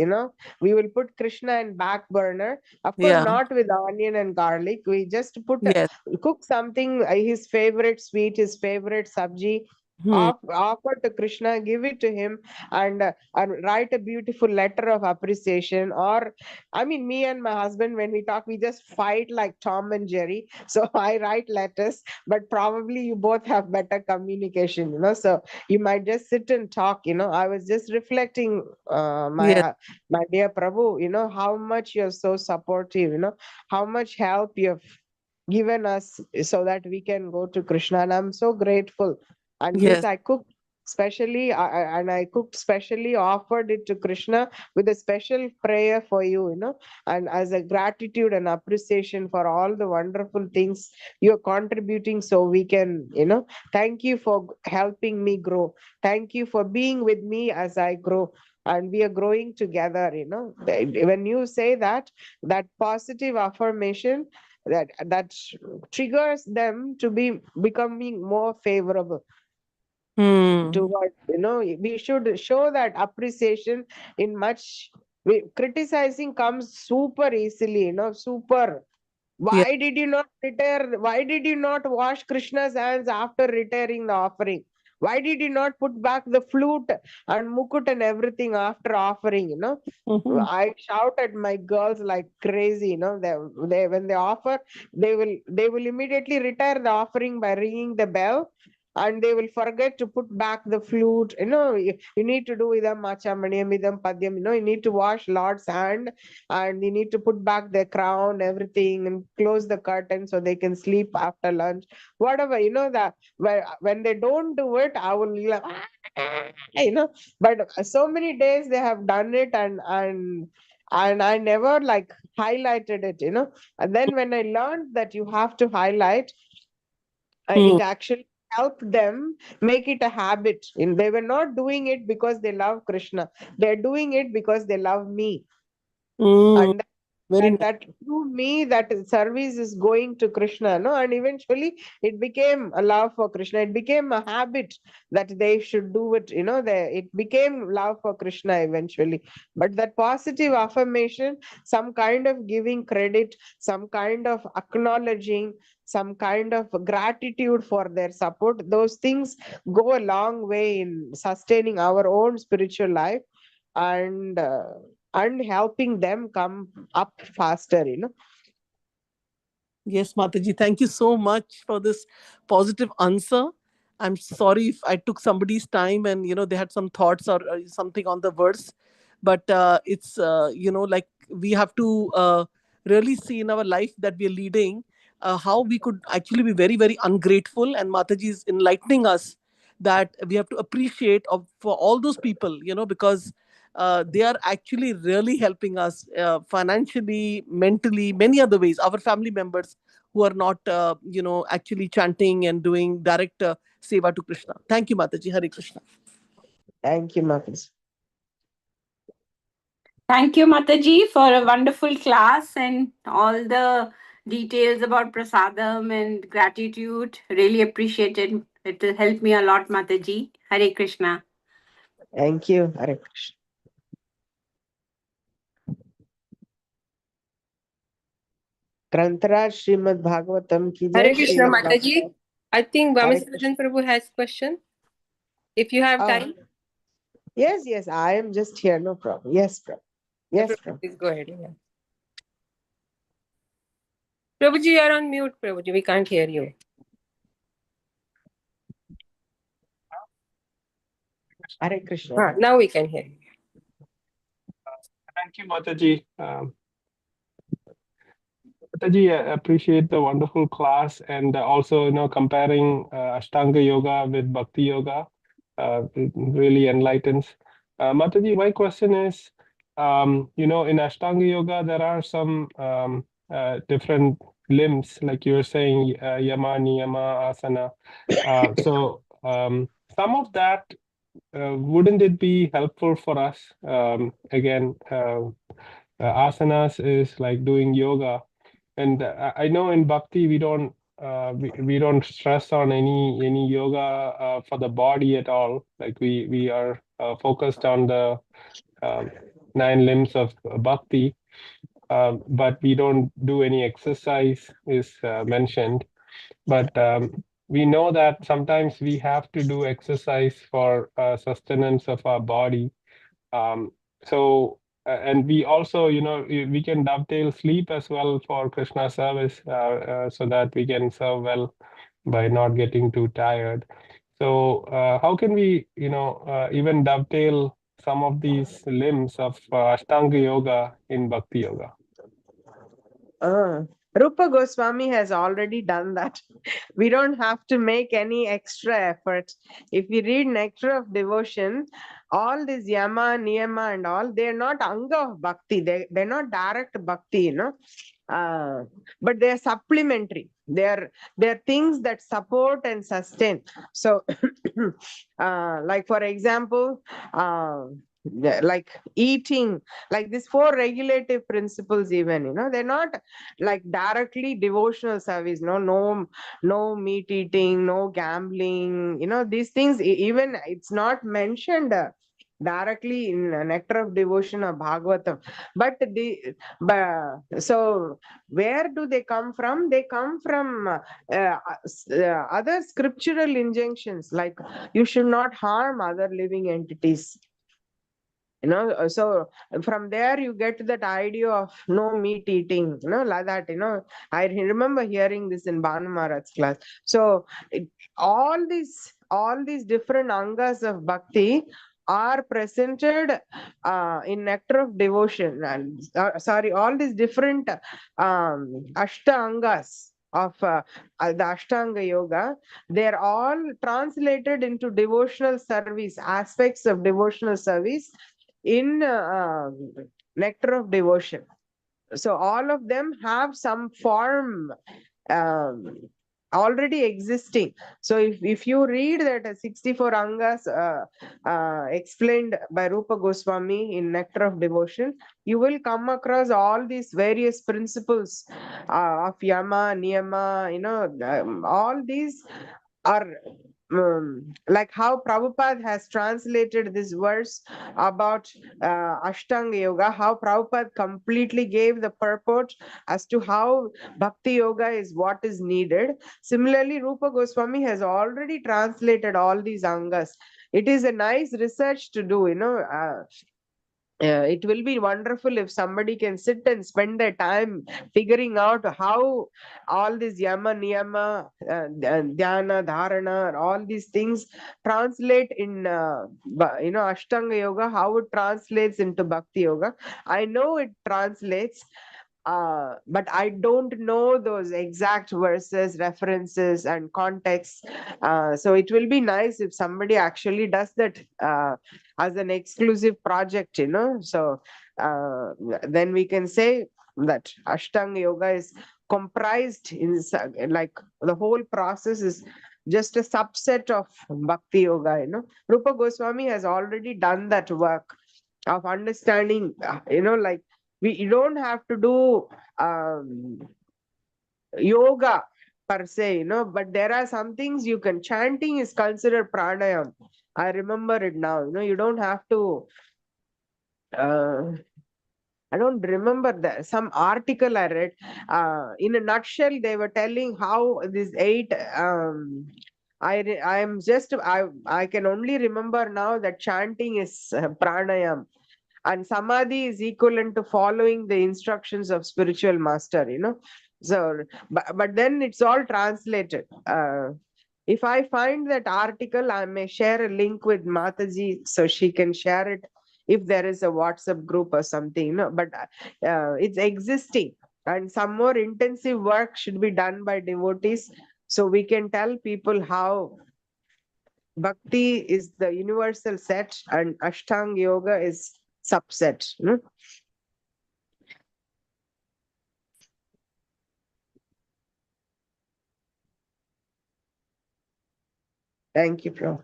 We will put Krishna in back burner. Of course, Yeah. not with onion and garlic. We just Yes. cook something, his favorite sweet, his favorite sabji. Hmm. Offer to Krishna, give it to him, and write a beautiful letter of appreciation. Or, I mean, me and my husband, when we talk, we just fight like Tom and Jerry. So I write letters, but probably you both have better communication. So you might just sit and talk. I was just reflecting, Yes. my dear Prabhu, how much you're so supportive, how much help you've given us so that we can go to Krishna, and I'm so grateful. And this Yes. I cooked specially, offered it to Krishna with a special prayer for you, and as a gratitude and appreciation for all the wonderful things you're contributing, so we can, thank you for helping me grow. Thank you for being with me as I grow. And we are growing together. When you say that positive affirmation, that triggers them to be becoming more favorable Hmm. towards, we should show that appreciation in much. Criticizing comes super easily, super. Yes. Why did you not wash Krishna's hands after retiring the offering? Why did you not put back the flute and mukut and everything after offering? Mhm. I shout at my girls like crazy. They when they offer, they will immediately retire the offering by ringing the bell, and they will forget to put back the flute. You need to do idam machamaniyam idam padyam. You need to wash Lord's hand, and you need to put back the crown, everything, and close the curtain so they can sleep after lunch. Whatever, that when they don't do it, I will be like, but so many days they have done it, and I never like highlighted it. And then when I learned that you have to highlight, Mm. it actually helped them make it a habit. And they were not doing it because they love Krishna. They're doing it because they love me. Mm. And Very and nice. that through me, that service is going to Krishna, no? And eventually it became a love for Krishna. It became a habit that they should do it. It became love for Krishna eventually. But that positive affirmation, some kind of giving credit, some kind of acknowledging, some kind of gratitude for their support, those things go a long way in sustaining our own spiritual life, and helping them come up faster. Yes, Mataji, thank you so much for this positive answer. I'm sorry if I took somebody's time and they had some thoughts or something on the verse, but it's like we have to really see in our life that we are leading how we could actually be very very ungrateful, and Mataji is enlightening us that we have to appreciate for all those people, because they are actually really helping us financially, mentally, many other ways. Our family members who are not, actually chanting and doing direct seva to Krishna. Thank you, Mataji. Hare Krishna. Thank you, Marcus. Thank you, Mataji, for a wonderful class and all the details about prasadam and gratitude. Really appreciate it. It will help me a lot, Mataji. Hare Krishna. Thank you, Hare Krishna. Grantaraj Srimad Bhagavatam ki jai. Hare Krishna, Srila Mataji. Prabhupada. I think Hare Krishna. Vamasivajan Prabhu has question. If you have Ah, time, yes, I am just here, no problem. Yes, Prabhu. yeah, Yes, Prabhuji, Prabhu. please go ahead. Yeah. Prabhuji, you are on mute, Prabhuji. We can't hear you. Hare Krishna. Now we can hear you. Thank you, Mataji. Mataji, I appreciate the wonderful class, and also, comparing Ashtanga Yoga with Bhakti Yoga, it really enlightens. Mataji, my question is, in Ashtanga Yoga, there are some different limbs, like you were saying, Yama, Niyama, Asana. Some of that, wouldn't it be helpful for us? Again, asanas is like doing yoga, and I know in bhakti we don't stress on any yoga for the body at all. Like we are focused on the um, 9 limbs of bhakti, but we don't do any exercise is mentioned. But we know that sometimes we have to do exercise for sustenance of our body. Um, and we also, we can dovetail sleep as well for Krishna service, so that we can serve well by not getting too tired. So how can we, even dovetail some of these limbs of Ashtanga Yoga in Bhakti Yoga? Rupa Goswami has already done that. We don't have to make any extra effort. If we read Nectar of Devotion, all this Yama, Niyama, and all, they're not Anga of Bhakti. They're not direct Bhakti, but they're supplementary. They're things that support and sustain. So, like for example, like eating, like these 4 regulative principles, even they're not like directly devotional service. No meat eating, no gambling. These things, even it's not mentioned directly in Nectar of Devotion or Bhagavatam. So where do they come from? They come from other scriptural injunctions, like you should not harm other living entities. So from there you get that idea of no meat eating, like that. I remember hearing this in Bhanu Maharaj's class. So all these different angas of bhakti are presented in Nectar of Devotion, and sorry, all these different ashta angas of the Ashtanga Yoga, they're all translated into devotional service, aspects of devotional service in Nectar of Devotion. So all of them have some form um, already existing. So if you read that 64 angas explained by Rupa Goswami in Nectar of Devotion, you will come across all these various principles of yama, niyama, all these are like how Prabhupada has translated this verse about Ashtanga Yoga, how Prabhupada completely gave the purport as to how Bhakti Yoga is what is needed. Similarly, Rupa Goswami has already translated all these angas. It is a nice research to do, it will be wonderful if somebody can sit and spend their time figuring out how all these yama, niyama, dhyana, dharana, all these things translate in Ashtanga Yoga, how it translates into Bhakti Yoga. I know it translates, but I don't know those exact verses, references, and contexts. So it will be nice if somebody actually does that as an exclusive project, So then we can say that Ashtanga Yoga is comprised in like the whole process is just a subset of Bhakti Yoga, Rupa Goswami has already done that work of understanding, like you don't have to do yoga per se, but there are some things you can. Chanting is considered pranayam. I remember it now. You don't have to. Uh, I don't remember that. Some article I read. In a nutshell, they were telling how these 8. I can only remember now that chanting is pranayam, and samadhi is equivalent to following the instructions of spiritual master. So but then it's all translated. If I find that article, I may share a link with Mataji so she can share it if there is a WhatsApp group or something. But it's existing, and some more intensive work should be done by devotees so we can tell people how Bhakti is the universal set and Ashtanga Yoga is subset. Thank you, Prof.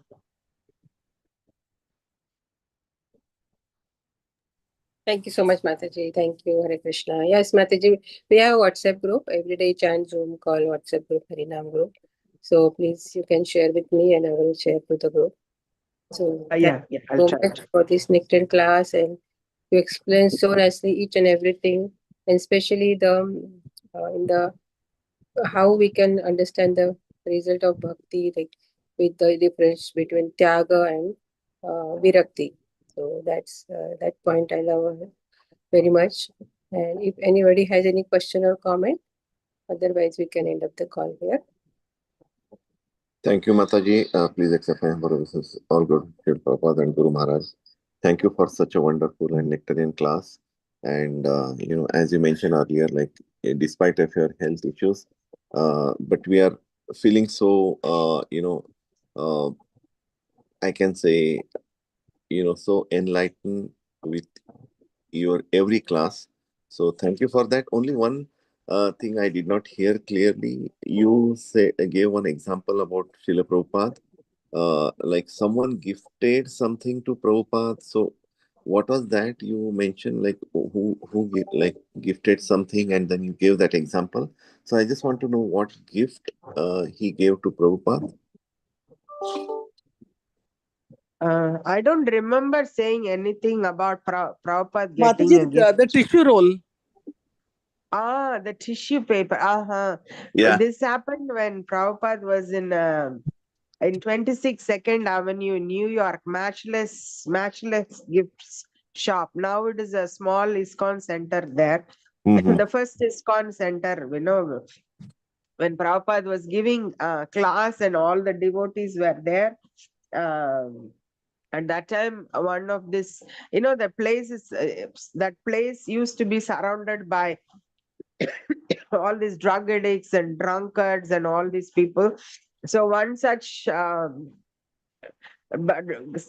Thank you so much, Mataji. Thank you, Hare Krishna. Yes, Mataji, we have a WhatsApp group, Everyday Chant Zoom call WhatsApp group, Harinam group. So please, you can share with me and I will share to the group. So Yeah, thank I'll you so try. much for this nectar class, and you explain so nicely each and everything, and especially the in the how we can understand the result of bhakti, like with the difference between tyaga and virakti. So that's that point I love very much. And if anybody has any question or comment, otherwise we can end up the call here. Thank you, Mataji. Please accept my humble obeisances. All good, Srila Prabhupada and Guru Maharaj. Thank you for such a wonderful and nectarian class. And as you mentioned earlier, like despite of your health issues, but we are feeling so, uh, I can say, so enlightened with your every class. So thank you for that. Only one thing I did not hear clearly. You gave one example about Srila Prabhupada. Like someone gifted something to Prabhupada. So what was that you mentioned? Like like gifted something, and then you gave that example. So I just want to know what gift he gave to Prabhupada. I don't remember saying anything about Prabhupada getting Mataji, a gift. the tissue roll. The tissue paper. Yeah. This happened when Prabhupada was in 26 Second Avenue, New York, matchless gifts shop. Now it is a small ISKCON center there. Mhm. The first ISKCON center, when Prabhupada was giving class and all the devotees were there. At that time, one of this, the place is that place used to be surrounded by all these drug addicts and drunkards and all these people. So but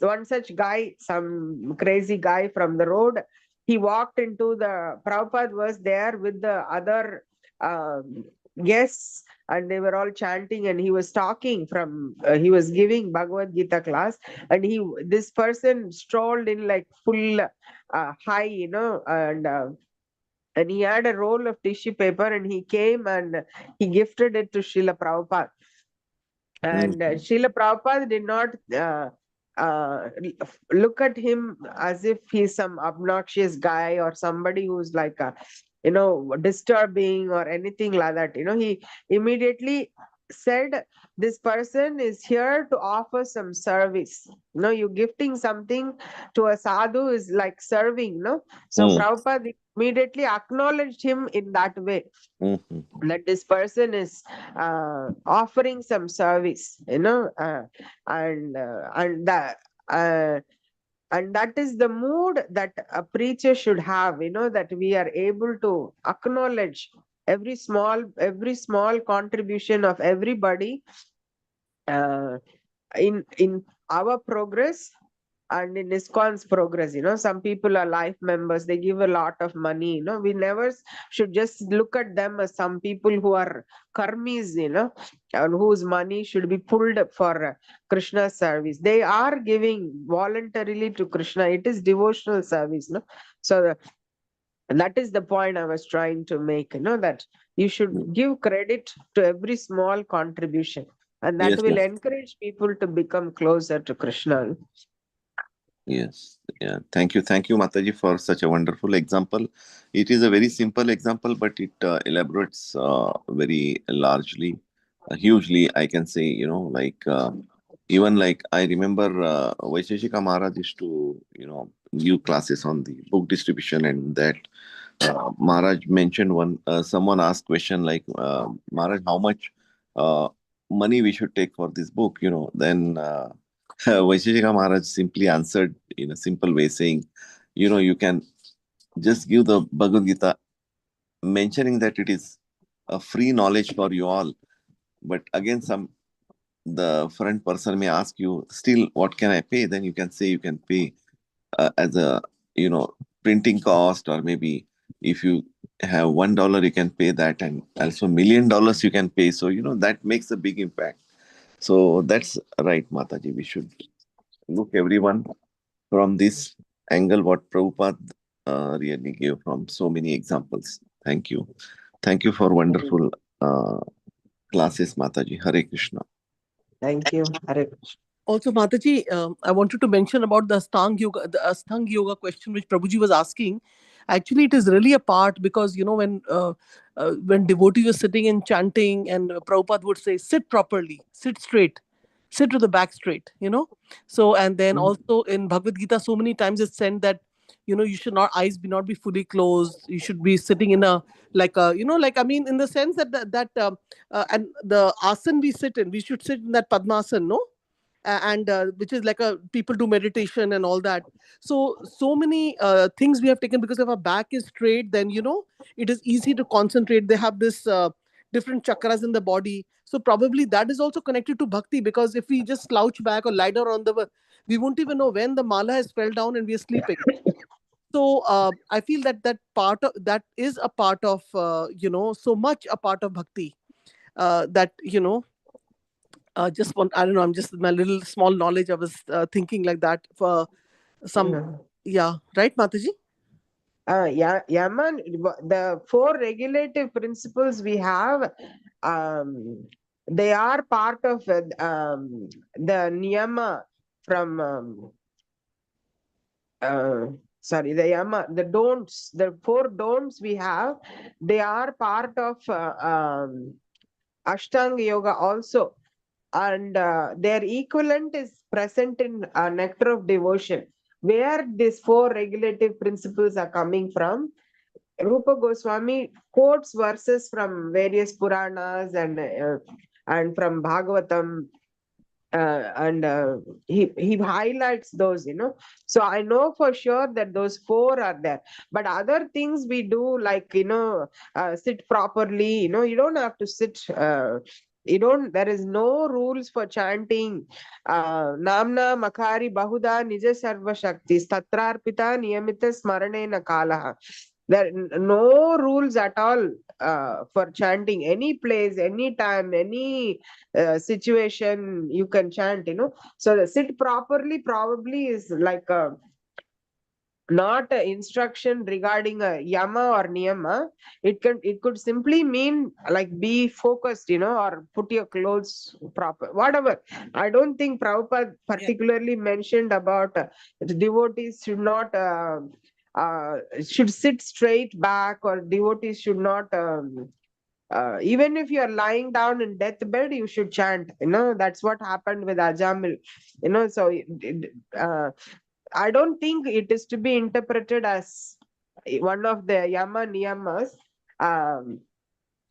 one such guy, some crazy guy from the road, he walked into the Prabhupada was there with the other guests, and they were all chanting, and he was talking from he was giving Bhagavad Gita class, and this person strolled in like full high, and he had a roll of tissue paper, and he came and he gifted it to Srila Prabhupada. And Srila Prabhupada did not look at him as if he's some obnoxious guy or somebody who's like disturbing or anything like that. He immediately said, this person is here to offer some service. You gifting something to a sadhu is like serving, no? So Prabhupada immediately acknowledged him in that way, Mhm. that this person is offering some service, uh, and that is the mood that a preacher should have, that we are able to acknowledge every small contribution of everybody uh, in our progress and in ISKCON's progress. Some people are life members, they give a lot of money. We never should just look at them as some people who are karmis, and whose money should be pulled for Krishna service. They are giving voluntarily to Krishna. It is devotional service, no? So that is the point I was trying to make, that you should give credit to every small contribution, and that Yes, will yes. encourage people to become closer to Krishna. Yes, yeah. Thank you, Mataji, for such a wonderful example. It is a very simple example, but it elaborates very largely, hugely. I can say, like even like I remember Vaisheshika Maharaj used to, give classes on the book distribution, and that Maharaj mentioned one. Someone asked question like, Maharaj, how much uh, money we should take for this book? Then. Vaisheshika Maharaj simply answered in a simple way, saying, you can just give the Bhagavad Gita, mentioning that it is a free knowledge for you all. But again, the front person may ask you, still, what can I pay? Then you can say you can pay as a, printing cost, or maybe if you have $1, you can pay that, and also $1,000,000 you can pay. So, that makes a big impact. So that's right, Mataji. We should look everyone from this angle what Prabhupada really gave from so many examples. Thank you. Thank you for wonderful classes, Mataji. Hare Krishna. Thank you. Hare Krishna. Also, Mataji, I wanted to mention about the Ashtanga Yoga question which Prabhuji was asking. Actually, it is really a part because when devotee was sitting and chanting, and Prabhupada would say, "Sit properly, sit straight, sit with the back straight." So, and then also in Bhagavad Gita, so many times it's said that you should not eyes be not be fully closed. You should be sitting in a like a like, I mean, in the sense that and the asan we sit in, we should sit in that Padmasan, no? And which is like a people do meditation and all that. So many things we have taken because if our back is straight, then it is easy to concentrate. They have this different chakras in the body, so probably that is also connected to bhakti, because if we just slouch back or lie down on we won't even know when the mala has fell down and we are sleeping. So I feel that is a part of so much a part of bhakti, that just want, I don't know, I'm just my little small knowledge, I was thinking like that for some. Yeah, right, Mataji? Yeah, man. The 4 regulative principles we have, they are part of the niyama from sorry, the yama, the don'ts, the 4 don'ts we have, they are part of Ashtanga Yoga also. And their equivalent is present in Nectar of Devotion, where these 4 regulative principles are coming from. Rupa Goswami quotes verses from various Puranas and from Bhagavatam, and he highlights those, so I know for sure that those 4 are there. But other things we do, like, sit properly, you don't have to sit, you don't, there is no rules for chanting namna makari bahuda nija sarva shakti tatrarpita niyamita smaranena kalaha. There are no rules at all for chanting. Any place, any time, any situation you can chant, so the sit properly probably is like not an instruction regarding a yama or niyama. It could simply mean like be focused, or put your clothes proper, whatever. I don't think Prabhupada particularly mentioned about the devotees should not should sit straight back, or devotees should not even if you are lying down in deathbed, you should chant. That's what happened with Ajamil. So I don't think it is to be interpreted as one of the yama niyamas. Um,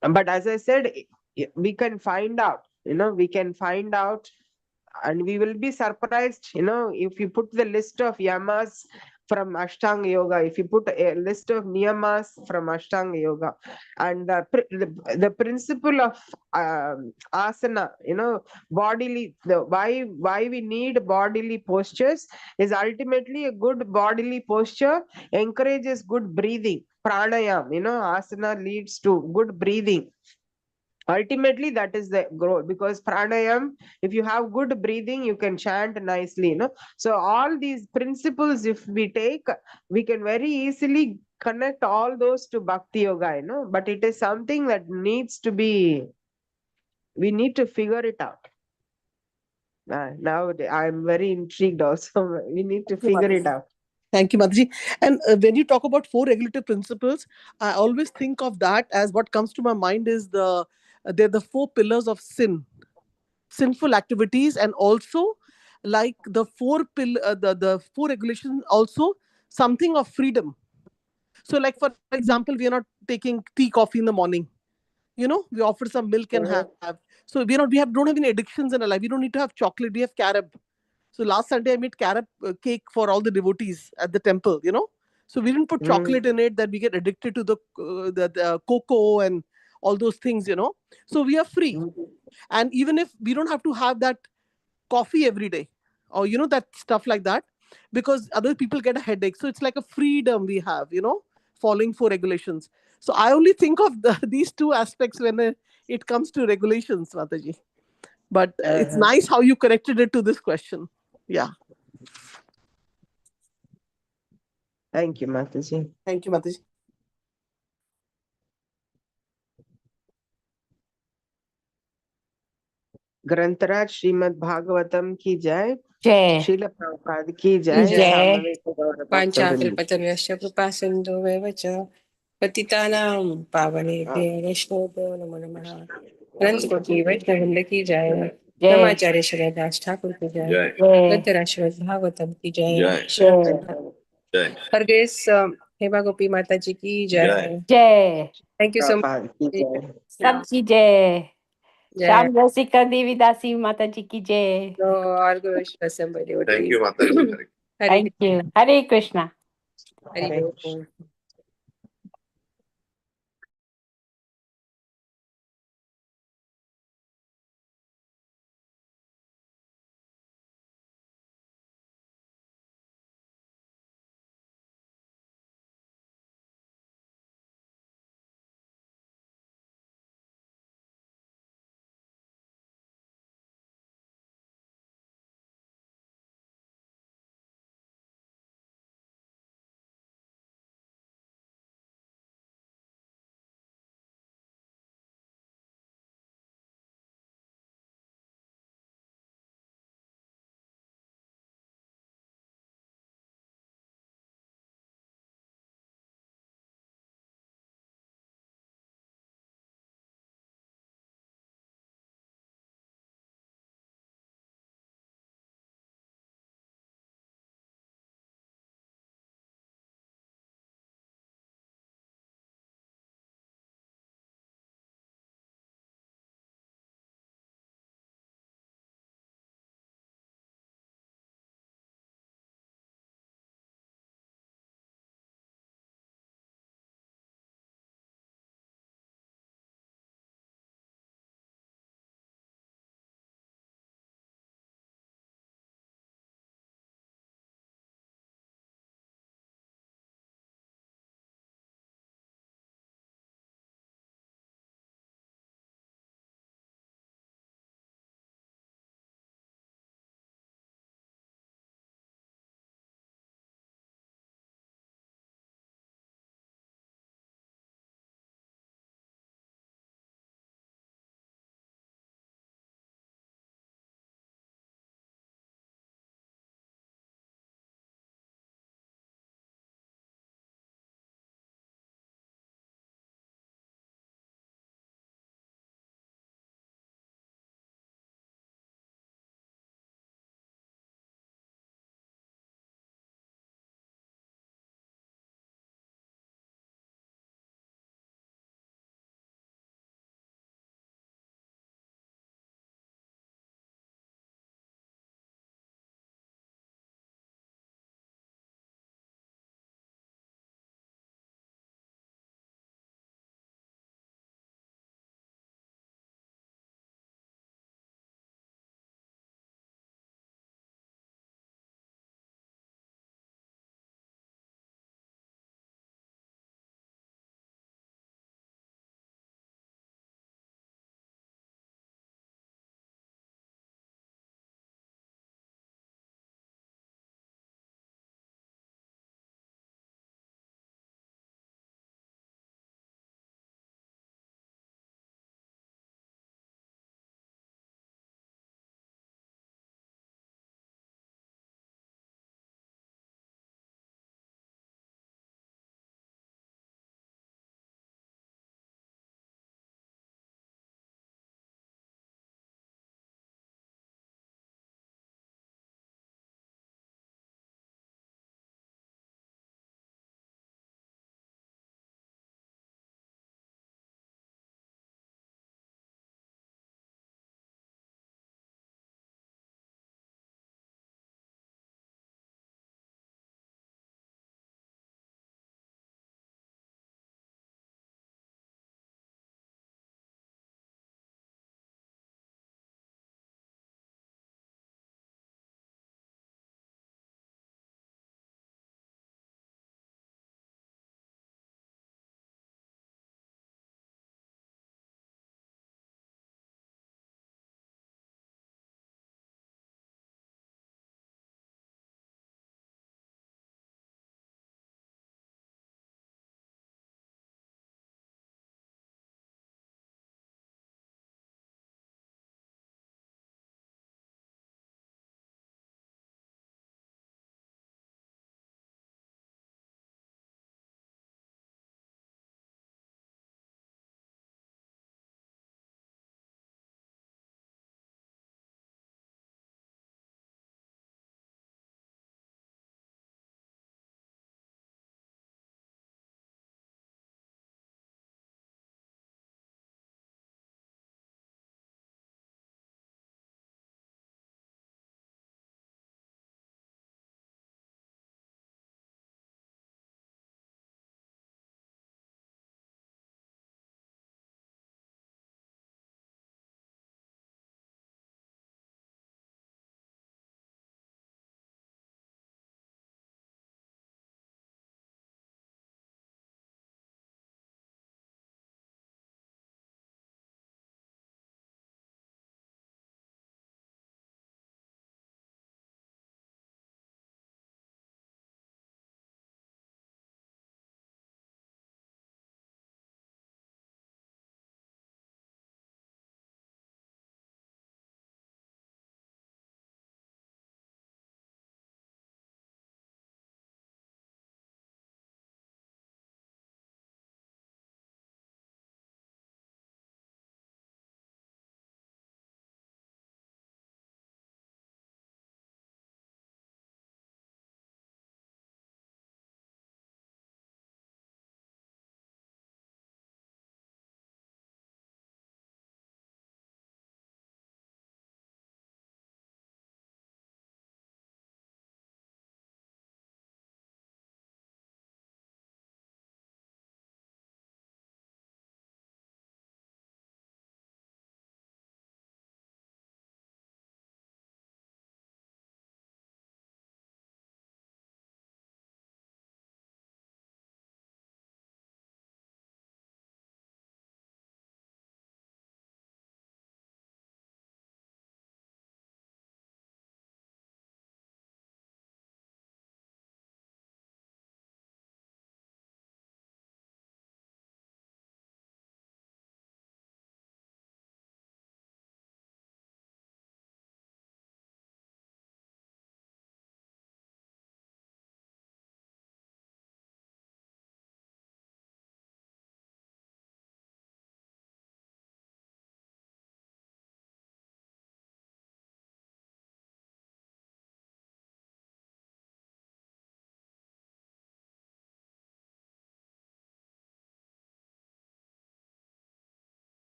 but as I said, we can find out. We can find out, and we will be surprised. If you put the list of yamas from Ashtanga Yoga, if you put a list of niyamas from Ashtanga Yoga, and the principle of asana, bodily, why we need bodily postures is ultimately a good bodily posture encourages good breathing. Pranayam, asana leads to good breathing. Ultimately that is the growth, because pranayam, if you have good breathing, you can chant nicely. So all these principles, if we take, we can very easily connect all those to bhakti yoga. But it is something that needs to be, we need to figure it out. Now I'm very intrigued also. We need to figure it out. Thank you, Mataji. And when you talk about 4 regulative principles, I always think of that as what comes to my mind is they're the 4 pillars of sinful activities, and also like the 4 regulations, also something of freedom. So, like for example, we are not taking tea, coffee in the morning. We offer some milk and have. So don't have any addictions in our life. We don't need to have chocolate. We have carob. So last Sunday I made carob cake for all the devotees at the temple. So we didn't put chocolate in it that we get addicted to the cocoa and all those things. So we are free. And even if we don't have to have that coffee every day, or that stuff like that, because other people get a headache. So it's like a freedom we have, following 4 regulations. So I only think of these 2 aspects when it comes to regulations, Mataji. But it's nice how you connected it to this question. Yeah. Thank you, Mataji. Thank you, Mataji. ग्रंथराज श्रीमद् भागवतम की जय। जय श्रील प्रभुपाद की जय। जय। सामवेद गौर भक्तवृंद। पाञ्चाकल्पतरुश्च कृपा सिन्धुरेव च पतितानां पावनेभ्यो वैष्णवेभ्यो नमो नमः। अनंत कोटि वैष्णववृंद की जय। जय ब्रह्माचार्य श्रीदास ठाकुर की जय। जय ग्रंथराज श्रीमद् भागवतम की जय। हरग्रेस हेमा गोपी माता जी की जय। जय थैंक यू सो प्रभुपाद की मच। जय। सबकी जय। जय। श्याम रसिका देवी दासी माता जी की जय। और somebody. Thank you, Mataji. Hare thank you. Hare Krishna. Hari बोल।